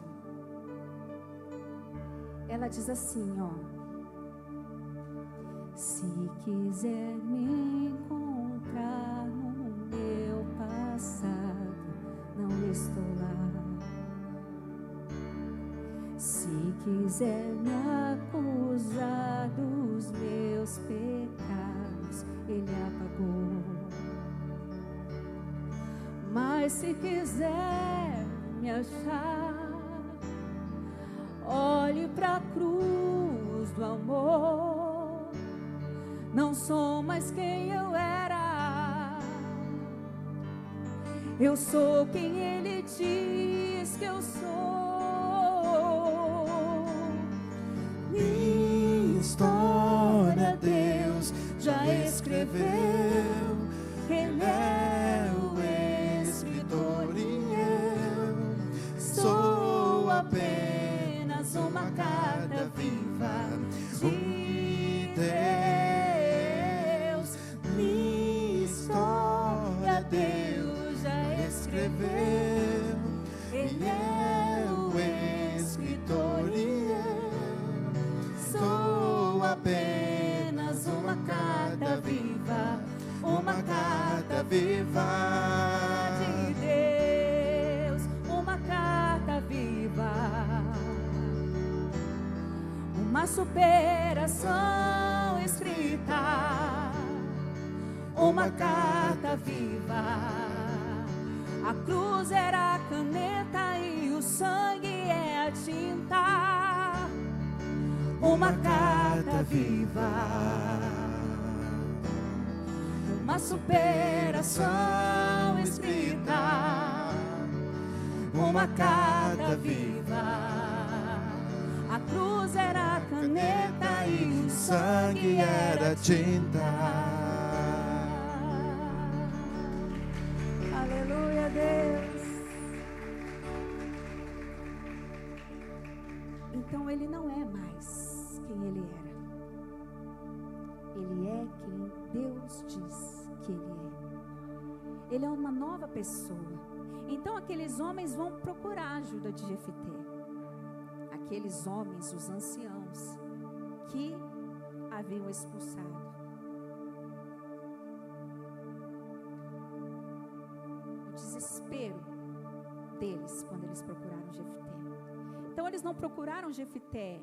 Ela diz assim, ó: se quiser me encontrar no meu passado, não estou lá. Se quiser me acusar dos meus pecados, Ele apagou. Mas se quiser me achar, olhe pra cruz do amor. Não sou mais quem eu era. Eu sou quem Ele diz que eu sou. Minha história Deus já escreveu. Ele é o escritor e eu sou apenas uma carta viva de Deus. Minha história Deus já escreveu. Ele é o escritor e eu sou apenas uma carta viva, uma carta viva De Deus, uma carta viva, uma superação escrita, uma carta viva. A cruz era a caneta e o sangue é a tinta, uma carta viva, uma superação escrita, uma carta viva. A cruz era a caneta e o sangue era tinta. Aleluia, Deus. Então ele não é mais quem ele era. Ele é quem Deus diz que ele é. Ele é uma nova pessoa. Então aqueles homens vão procurar a ajuda de Jefté. Aqueles homens, os anciãos, que haviam expulsado. O desespero deles quando eles procuraram Jefté. Então eles não procuraram Jefté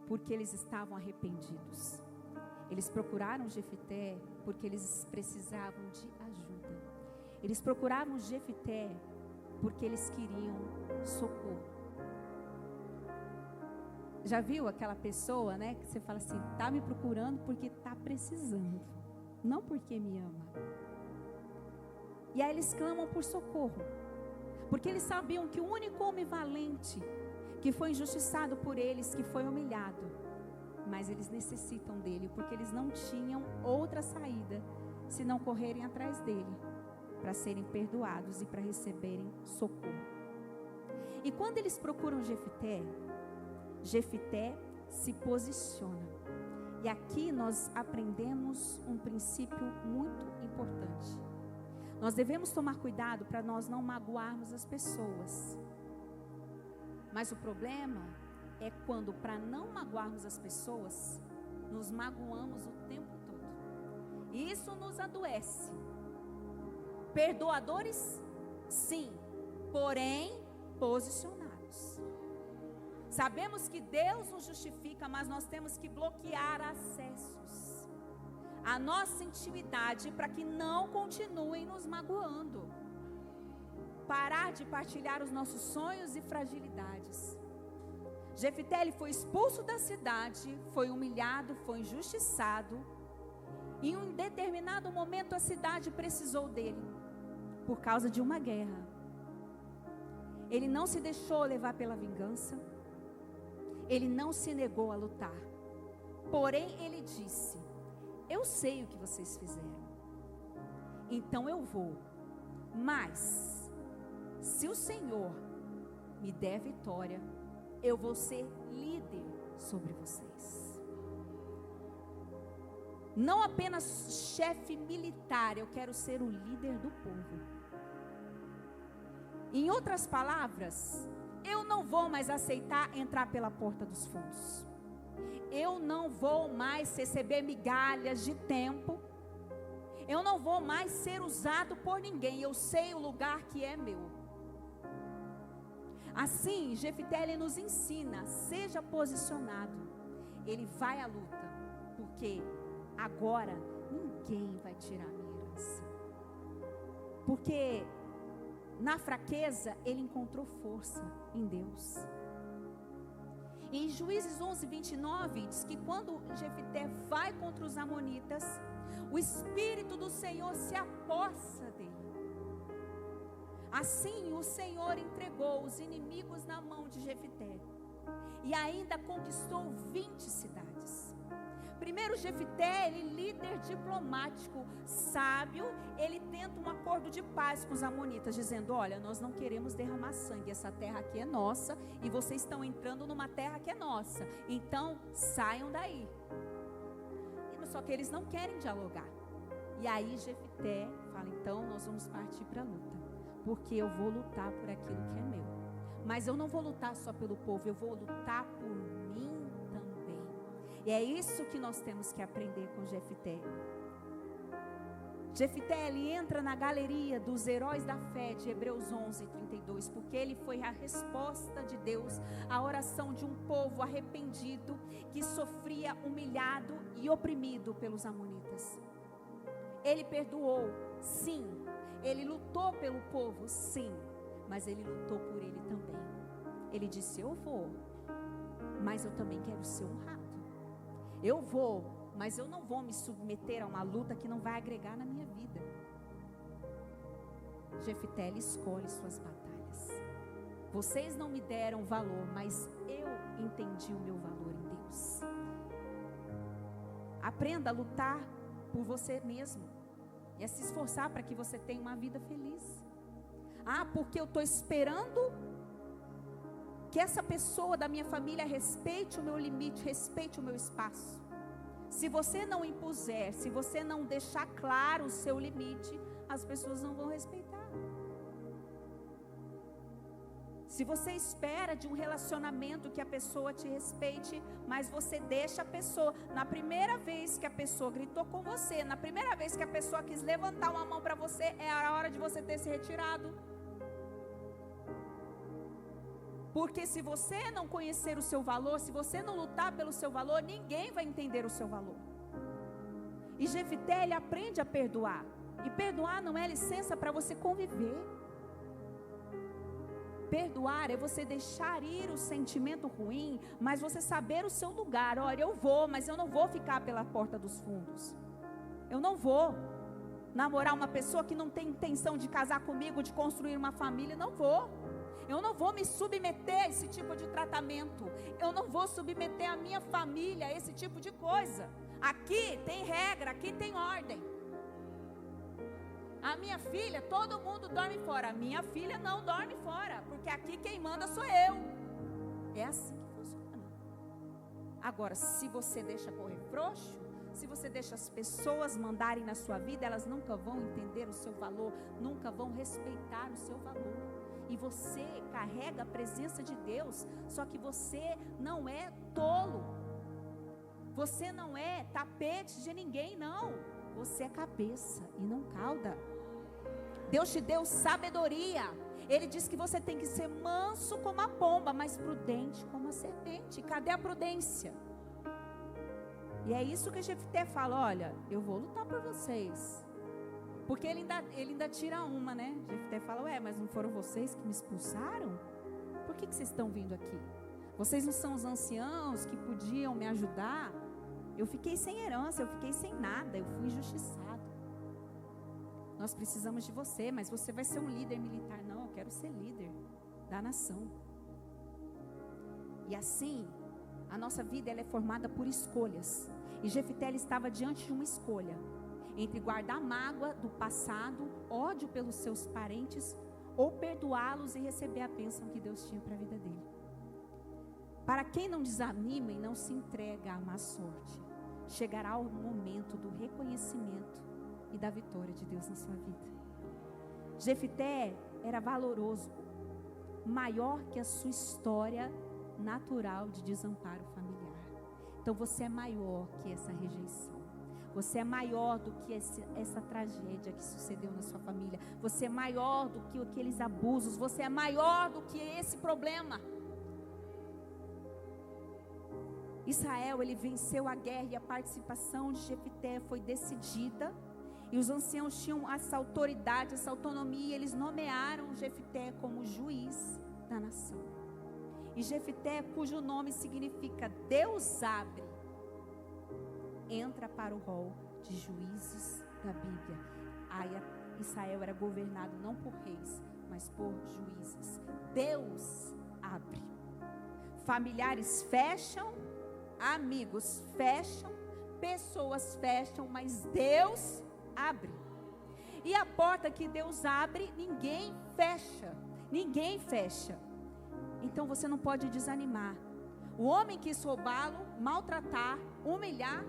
porque eles estavam arrependidos. Eles procuraram Jefté porque eles precisavam de ajuda. Eles procuraram Jefté porque eles queriam socorro. Já viu aquela pessoa, né, que você fala assim, tá me procurando porque está precisando, não porque me ama. E aí eles clamam por socorro, porque eles sabiam que o único homem valente, que foi injustiçado por eles, que foi humilhado, mas eles necessitam dele, porque eles não tinham outra saída, se não correrem atrás dele, para serem perdoados e para receberem socorro. E quando eles procuram Jefté, Jefté se posiciona. E aqui nós aprendemos um princípio muito importante. Nós devemos tomar cuidado para nós não magoarmos as pessoas. Mas o problema é quando, para não magoarmos as pessoas, nos magoamos o tempo todo. E isso nos adoece. Perdoadores, sim, porém posicionados. Sabemos que Deus nos justifica, mas nós temos que bloquear acessos à nossa intimidade para que não continuem nos magoando. Parar de partilhar os nossos sonhos e fragilidades. Jefté, ele foi expulso da cidade, foi humilhado, foi injustiçado. Em um determinado momento a cidade precisou dele, por causa de uma guerra. Ele não se deixou levar pela vingança. Ele não se negou a lutar. Porém, ele disse: eu sei o que vocês fizeram, então eu vou. Mas, se o Senhor me der vitória, eu vou ser líder sobre vocês. Não apenas chefe militar, eu quero ser o líder do povo. Em outras palavras, eu não vou mais aceitar entrar pela porta dos fundos. Eu não vou mais receber migalhas de tempo. Eu não vou mais ser usado por ninguém. Eu sei o lugar que é meu. Assim, Jefté, ele nos ensina, seja posicionado. Ele vai à luta, porque agora ninguém vai tirar a minha herança. Porque na fraqueza ele encontrou força em Deus. Em Juízes 11:29 diz que quando Jefté vai contra os amonitas, o Espírito do Senhor se apossa dele. Assim o Senhor entregou os inimigos na mão de Jefté e ainda conquistou 20 cidades. Primeiro, Jefté, ele líder diplomático, sábio, ele tenta um acordo de paz com os amonitas, dizendo: olha, nós não queremos derramar sangue, essa terra aqui é nossa e vocês estão entrando numa terra que é nossa, então saiam daí. Só que eles não querem dialogar. E aí Jefté fala: então nós vamos partir para a luta, porque eu vou lutar por aquilo que é meu. Mas eu não vou lutar só pelo povo, eu vou lutar por mim também. E é isso que nós temos que aprender com Jefté. Jefté, ele entra na galeria dos heróis da fé de Hebreus 11:32, porque ele foi a resposta de Deus à oração de um povo arrependido que sofria humilhado e oprimido pelos amonitas. Ele perdoou, sim. Ele lutou pelo povo, sim. Mas ele lutou por ele também. Ele disse: eu vou, mas eu também quero ser honrado. Eu vou, mas eu não vou me submeter a uma luta que não vai agregar na minha vida. Jefté, ele escolhe suas batalhas. Vocês não me deram valor, mas eu entendi o meu valor em Deus. Aprenda a lutar por você mesmo e a se esforçar para que você tenha uma vida feliz. Ah, porque eu estou esperando que essa pessoa da minha família respeite o meu limite, respeite o meu espaço. Se você não impuser, se você não deixar claro o seu limite, as pessoas não vão respeitar. Se você espera de um relacionamento que a pessoa te respeite, mas você deixa a pessoa, na primeira vez que a pessoa gritou com você, na primeira vez que a pessoa quis levantar uma mão para você, é a hora de você ter se retirado. Porque se você não conhecer o seu valor, se você não lutar pelo seu valor, ninguém vai entender o seu valor. E Jefté, ele aprende a perdoar. E perdoar não é licença para você conviver. Perdoar é você deixar ir o sentimento ruim, mas você saber o seu lugar. Olha, eu vou, mas eu não vou ficar pela porta dos fundos. Eu não vou namorar uma pessoa que não tem intenção de casar comigo, de construir uma família. Não vou. Eu não vou me submeter a esse tipo de tratamento. Eu não vou submeter a minha família a esse tipo de coisa. Aqui tem regra, aqui tem ordem. A minha filha, todo mundo dorme fora. A minha filha não dorme fora, porque aqui quem manda sou eu. É assim que funciona. Agora, se você deixa correr frouxo, se você deixa as pessoas mandarem na sua vida, elas nunca vão entender o seu valor, nunca vão respeitar o seu valor. E você carrega a presença de Deus, só que você não é tolo. Você não é tapete de ninguém, não. Você é cabeça e não cauda. Deus te deu sabedoria. Ele diz que você tem que ser manso como a pomba, mas prudente como a serpente. Cadê a prudência? E é isso que Jefté fala: olha, eu vou lutar por vocês. Porque ele ainda tira uma, né? Jefté fala: ué, mas não foram vocês que me expulsaram? Por que vocês estão vindo aqui? Vocês não são os anciãos que podiam me ajudar? Eu fiquei sem herança, eu fiquei sem nada, eu fui injustiçado. Nós precisamos de você, mas você vai ser um líder militar. Não, eu quero ser líder da nação. E assim, a nossa vida ela é formada por escolhas. E Jefté estava diante de uma escolha: entre guardar mágoa do passado, ódio pelos seus parentes, ou perdoá-los e receber a bênção que Deus tinha para a vida dele. Para quem não desanima e não se entrega à má sorte, chegará o momento do reconhecimento e da vitória de Deus na sua vida. Jefté era valoroso, maior que a sua história natural de desamparo familiar. Então você é maior que essa rejeição. Você é maior do que essa tragédia que sucedeu na sua família. Você é maior do que aqueles abusos. Você é maior do que esse problema. Israel, ele venceu a guerra e a participação de Jefté foi decidida. E os anciãos tinham essa autoridade, essa autonomia. Eles nomearam Jefté como juiz da nação. E Jefté, cujo nome significa Deus abre, entra para o rol de juízes da Bíblia. Aí Israel era governado não por reis, mas por juízes. Deus abre. Familiares fecham, amigos fecham, pessoas fecham, mas Deus abre. E a porta que Deus abre, ninguém fecha. Ninguém fecha. Então você não pode desanimar. O homem quis roubá-lo, maltratar, humilhar,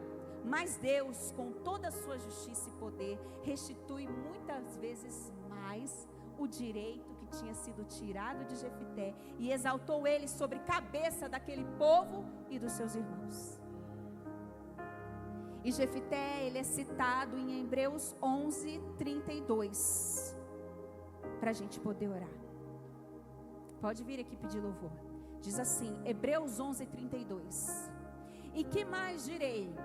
mas Deus, com toda a sua justiça e poder, restitui muitas vezes mais o direito que tinha sido tirado de Jefté e exaltou ele sobre a cabeça daquele povo e dos seus irmãos. E Jefté, ele é citado em Hebreus 11:32, para a gente poder orar. Pode vir aqui pedir louvor. Diz assim, Hebreus 11:32. E que mais direi?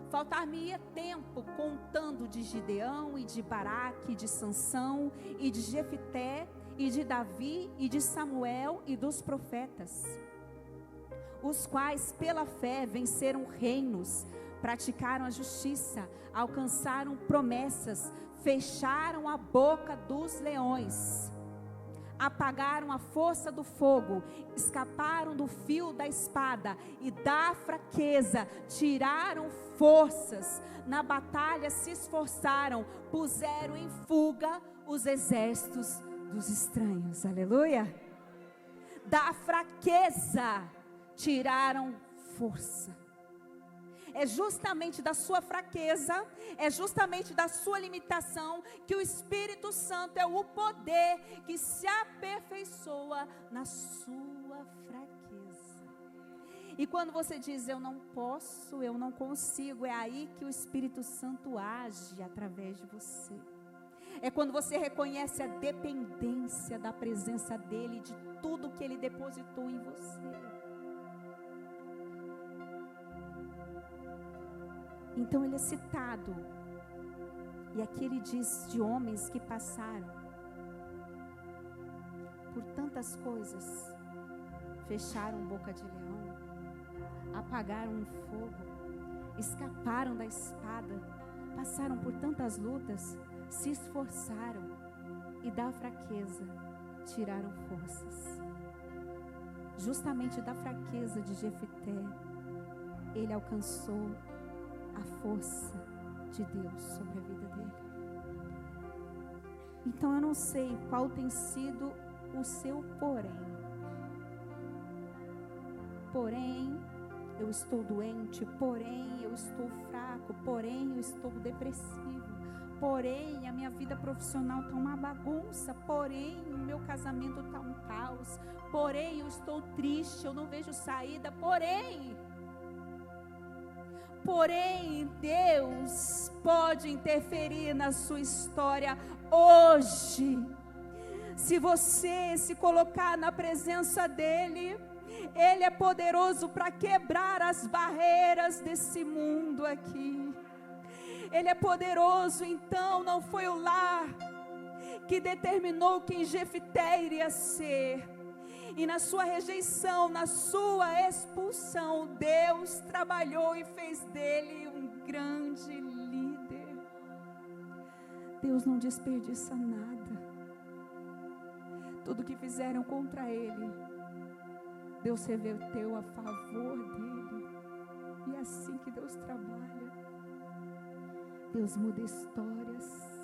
Faltar-me-ia tempo contando de Gideão e de Baraque, de Sansão e de Jefté e de Davi e de Samuel e dos profetas, os quais pela fé venceram reinos, praticaram a justiça, alcançaram promessas, fecharam a boca dos leões, apagaram a força do fogo, escaparam do fio da espada e da fraqueza, tiraram forças, na batalha se esforçaram, puseram em fuga os exércitos dos estranhos, aleluia. Da fraqueza tiraram força. É justamente da sua fraqueza, é justamente da sua limitação que o Espírito Santo é o poder que se aperfeiçoa na sua fraqueza. E quando você diz eu não posso, eu não consigo, é aí que o Espírito Santo age através de você. É quando você reconhece a dependência da presença dele, de tudo que ele depositou em você. Então ele é citado, e aqui ele diz de homens que passaram por tantas coisas, fecharam boca de leão, apagaram um fogo, escaparam da espada, passaram por tantas lutas, se esforçaram e da fraqueza tiraram forças. Justamente da fraqueza de Jefté, ele alcançou a força de Deus sobre a vida dele. Então eu não sei qual tem sido o seu porém eu estou doente, porém eu estou fraco, porém eu estou depressivo, porém a minha vida profissional está uma bagunça, porém o meu casamento está um caos, porém eu estou triste, eu não vejo saída, porém Deus pode interferir na sua história hoje. Se você se colocar na presença dele, ele é poderoso para quebrar as barreiras desse mundo aqui. Ele é poderoso, então não foi o lar que determinou quem Jefté iria ser. E na sua rejeição, na sua expulsão, Deus trabalhou e fez dele um grande líder. Deus não desperdiça nada. Tudo que fizeram contra ele, Deus reverteu a favor dele. E é assim que Deus trabalha. Deus muda histórias.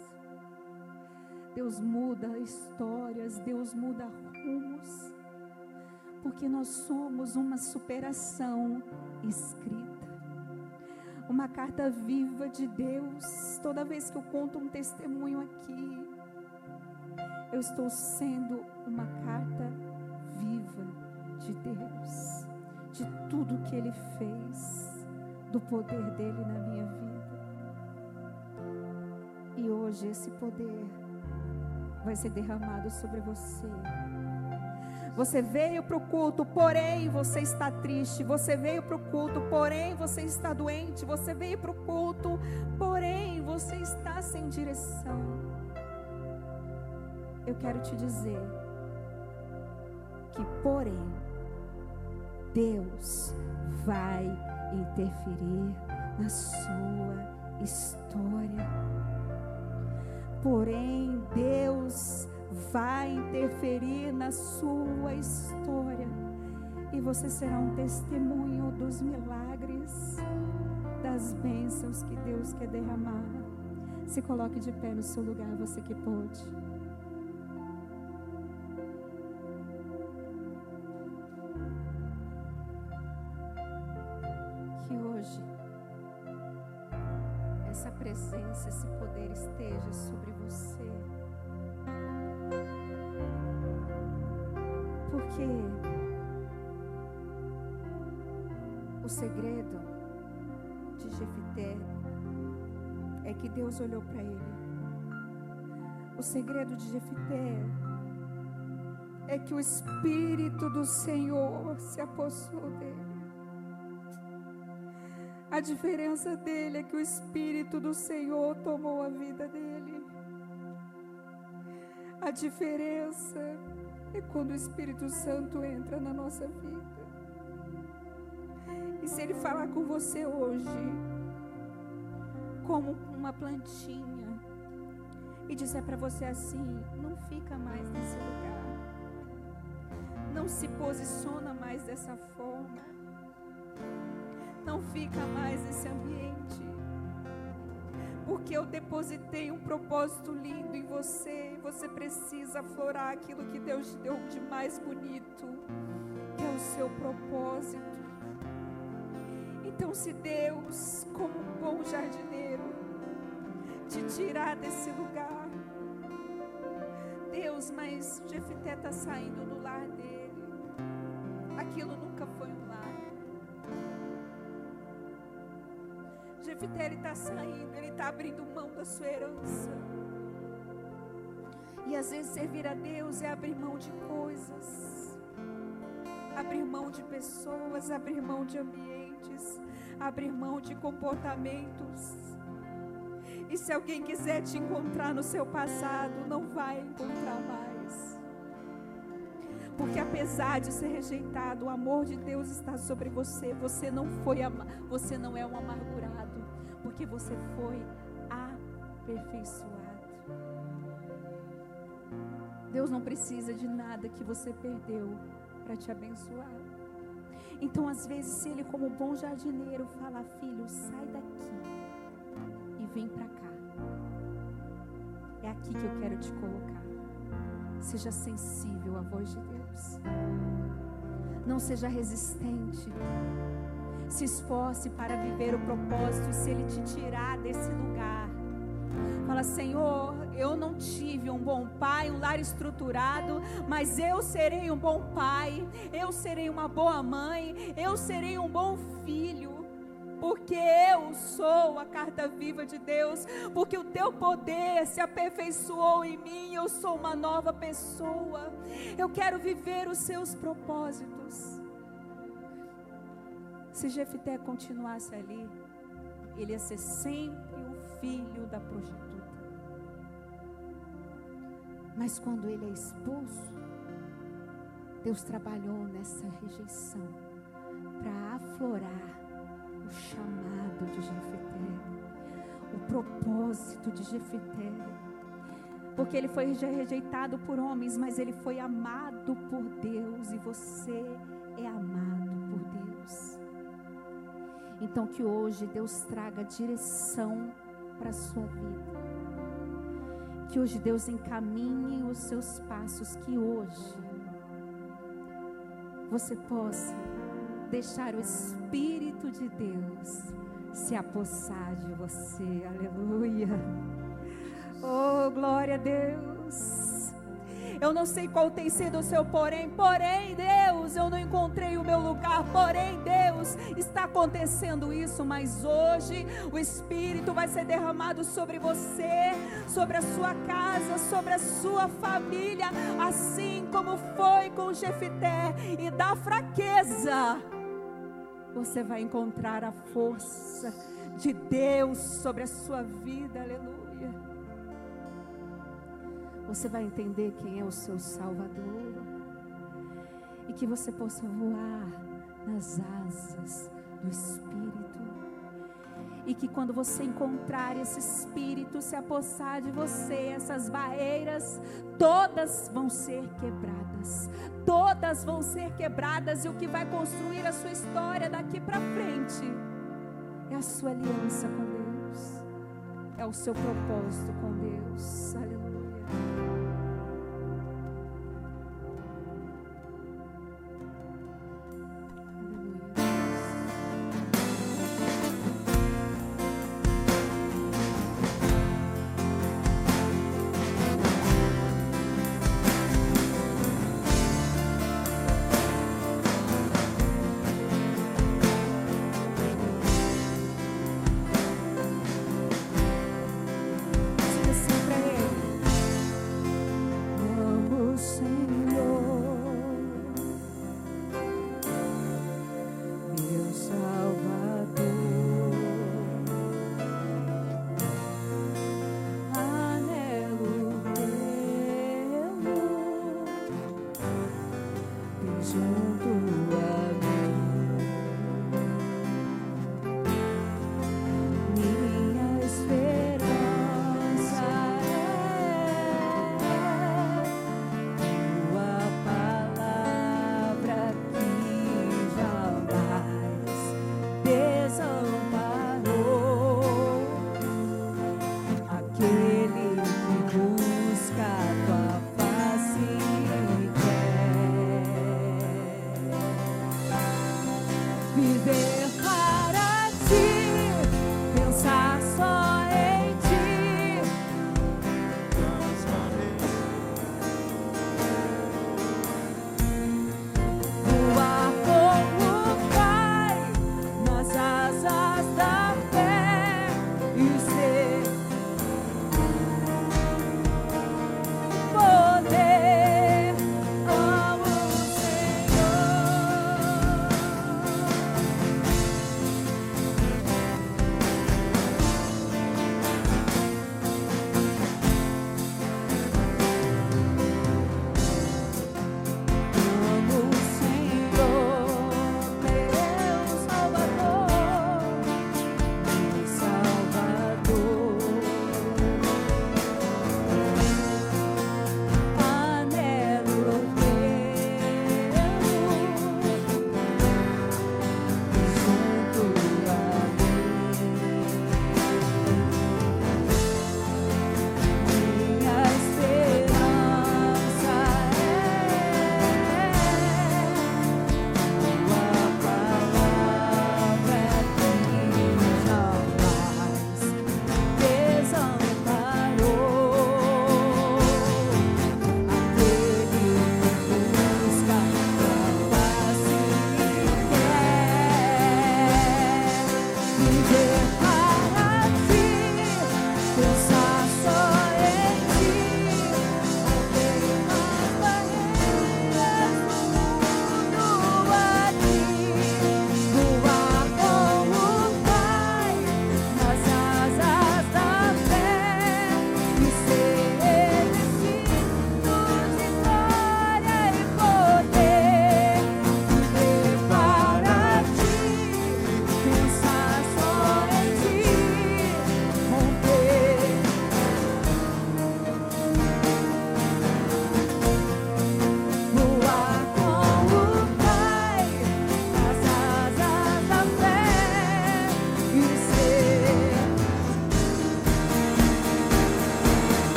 Deus muda histórias. Deus muda rumos. Porque nós somos uma superação escrita. uma carta viva de Deus. Toda vez que eu conto um testemunho aqui, eu estou sendo uma carta viva de Deus, de tudo que Ele fez, do poder dEle na minha vida. E hoje esse poder vai ser derramado sobre você. Você veio para o culto, porém você está triste. Você veio para o culto, porém você está doente. Você veio para o culto, porém você está sem direção. Eu quero te dizer que, porém, Deus vai interferir na sua história. Porém, Deus vai interferir na sua história. E você será um testemunho dos milagres, das bênçãos que Deus quer derramar. Se coloque de pé no seu lugar, você que pode. Que hoje essa presença, esse poder esteja sobre você. Porque o segredo de Jefité é que Deus olhou para ele. O segredo de Jefité é que o Espírito do Senhor se apossou dele. A diferença dele é que o Espírito do Senhor tomou a vida dele. A diferença é quando o Espírito Santo entra na nossa vida. E se Ele falar com você hoje, como uma plantinha, e disser para você assim: não fica mais nesse lugar, não se posiciona mais dessa forma, não fica mais nesse ambiente, porque eu depositei um propósito lindo em você, e você precisa aflorar aquilo que Deus te deu de mais bonito, que é o seu propósito. Então, se Deus, como um bom jardineiro, te tirar desse lugar, Deus, mas Jefité está saindo do lar dele, aquilo nunca foi um lar. Jefité, ele está saindo, ele está abrindo mão da sua herança. E às vezes servir a Deus é abrir mão de coisas, abrir mão de pessoas, abrir mão de ambientes, abrir mão de comportamentos. E se alguém quiser te encontrar no seu passado, não vai encontrar mais. Porque apesar de ser rejeitado, o amor de Deus está sobre você. Você não é um amargurado, porque você foi aperfeiçoado. Deus não precisa de nada que você perdeu para te abençoar. Então, às vezes, se Ele, como bom jardineiro, fala: filho, sai daqui e vem para cá, é aqui que eu quero te colocar. Seja sensível à voz de Deus, não seja resistente, se esforce para viver o propósito. E se Ele te tirar desse lugar, fala: Senhor, eu não tive um bom pai, um lar estruturado, mas eu serei um bom pai, eu serei uma boa mãe, eu serei um bom filho, porque eu sou a carta viva de Deus, porque o teu poder se aperfeiçoou em mim, eu sou uma nova pessoa, eu quero viver os seus propósitos. Se Jefité continuasse ali, ele ia ser sempre o filho da prostituta. Mas quando ele é expulso, Deus trabalhou nessa rejeição para aflorar o chamado de Jefité, o propósito de Jefité. Porque ele foi rejeitado por homens, mas ele foi amado por Deus, e você é amado por Deus. Então, que hoje Deus traga direção para a sua vida, que hoje Deus encaminhe os seus passos, que hoje você possa deixar o Espírito de Deus se apossar de você. Aleluia. Oh, glória a Deus. Eu não sei qual tem sido o seu porém, Deus, eu não encontrei o meu lugar, porém, Deus, está acontecendo isso, mas hoje o Espírito vai ser derramado sobre você, sobre a sua casa, sobre a sua família, assim como foi com Jefité, e da fraqueza, você vai encontrar a força de Deus sobre a sua vida, aleluia. Você vai entender quem é o seu Salvador, e que você possa voar nas asas do Espírito, e que quando você encontrar esse Espírito se apossar de você, essas barreiras todas vão ser quebradas, todas vão ser quebradas, e o que vai construir a sua história daqui para frente é a sua aliança com Deus, é o seu propósito com Deus. Aleluia.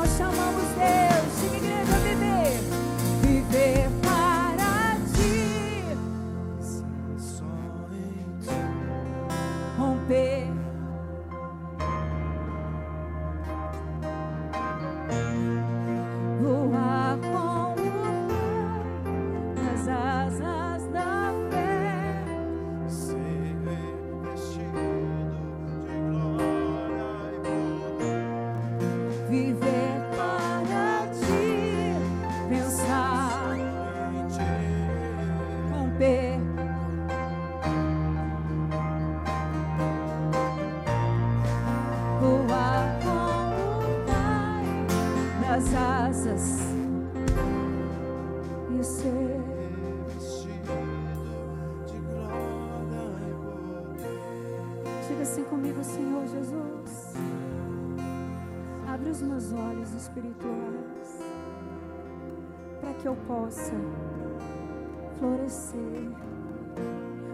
nós chamamos Deus. Diga, igreja, viver. Viver para ti. Romper. Voar como nas asas da fé. Ser vestido de glória e poder. Viver para ti, pensar, romper, voar como o Pai nas asas e ser. Vestido de glória e poder. Diga assim comigo, Senhor Jesus. Abre os meus olhos espirituais para que eu possa florescer,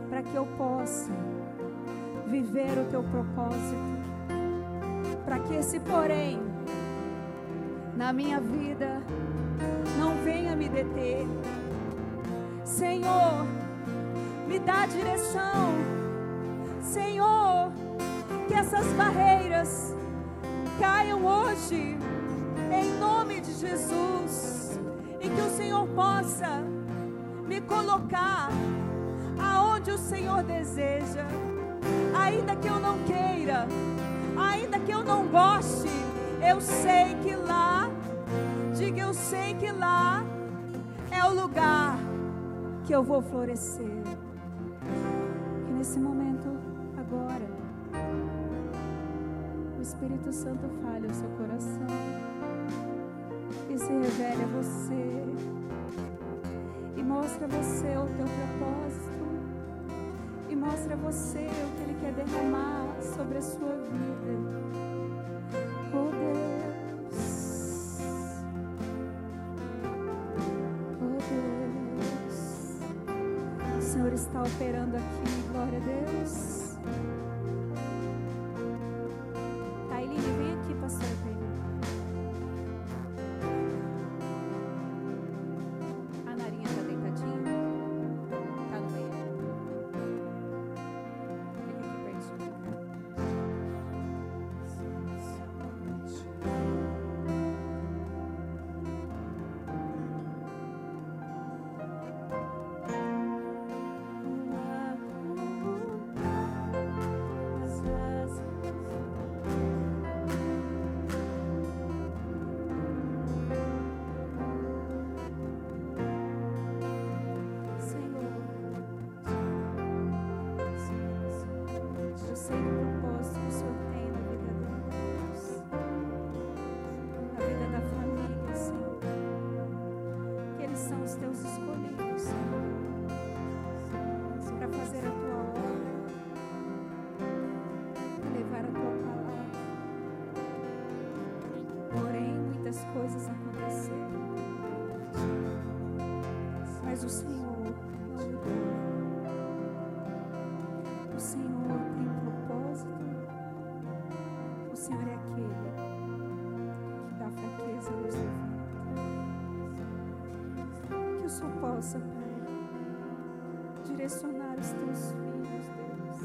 para que eu possa viver o teu propósito, para que esse porém na minha vida não venha me deter. Senhor, me dá direção. Senhor, que essas barreiras caiam hoje, em nome de Jesus, e que o Senhor possa me colocar aonde o Senhor deseja, ainda que eu não queira, ainda que eu não goste, eu sei que lá, diga, eu sei que lá é o lugar que eu vou florescer. Que nesse momento, agora, o Espírito Santo fale ao seu coração e se revele a você e mostre a você o teu propósito e mostre a você o que Ele quer derramar sobre a sua vida. Oh Deus, oh Deus, o Senhor está operando aqui, glória a Deus. Vem aqui, pastor Pedro. A Narinha tá deitadinha? Tá no meio? Fica aqui pertinho. Coisas aconteceram, mas o Senhor não mudou. O Senhor tem propósito. O Senhor é aquele que dá fraqueza nos levanta. Que o Senhor possa, Pai, direcionar os teus filhos, Deus.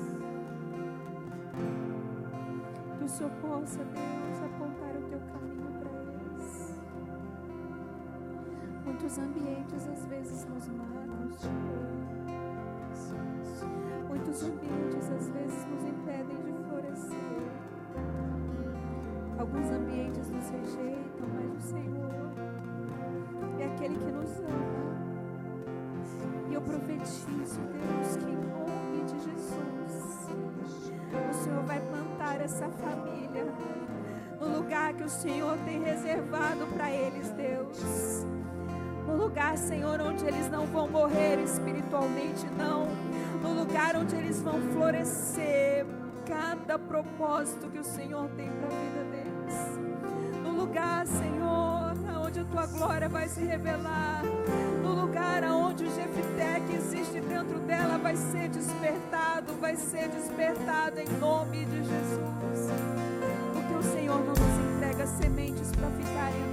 Que o Senhor possa, Deus, apontar o teu caminho para eles. Muitos ambientes às vezes nos matam, Senhor. Muitos ambientes às vezes nos impedem de florescer. Alguns ambientes nos rejeitam, mas o Senhor é aquele que nos ama. E eu profetizo, Deus, que em nome de Jesus, o Senhor vai plantar essa família no lugar que o Senhor tem reservado para eles, Deus. No lugar, Senhor, onde eles não vão morrer espiritualmente, não. No lugar onde eles vão florescer cada propósito que o Senhor tem para a vida deles. No lugar, Senhor, onde a Tua glória vai se revelar. No lugar onde o Jefité que existe dentro dela vai ser despertado em nome de Jesus. Porque o Senhor não nos entrega sementes para ficarem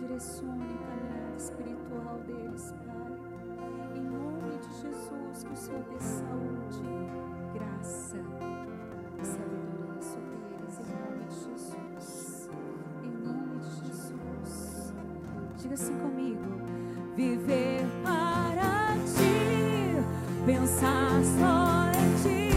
direcione a caminhada espiritual deles, Pai. Em nome de Jesus, que o Senhor dê saúde, graça e sabedoria sobre eles, em nome de Jesus. Em nome de Jesus. Diga assim comigo: viver para ti, pensar só em ti.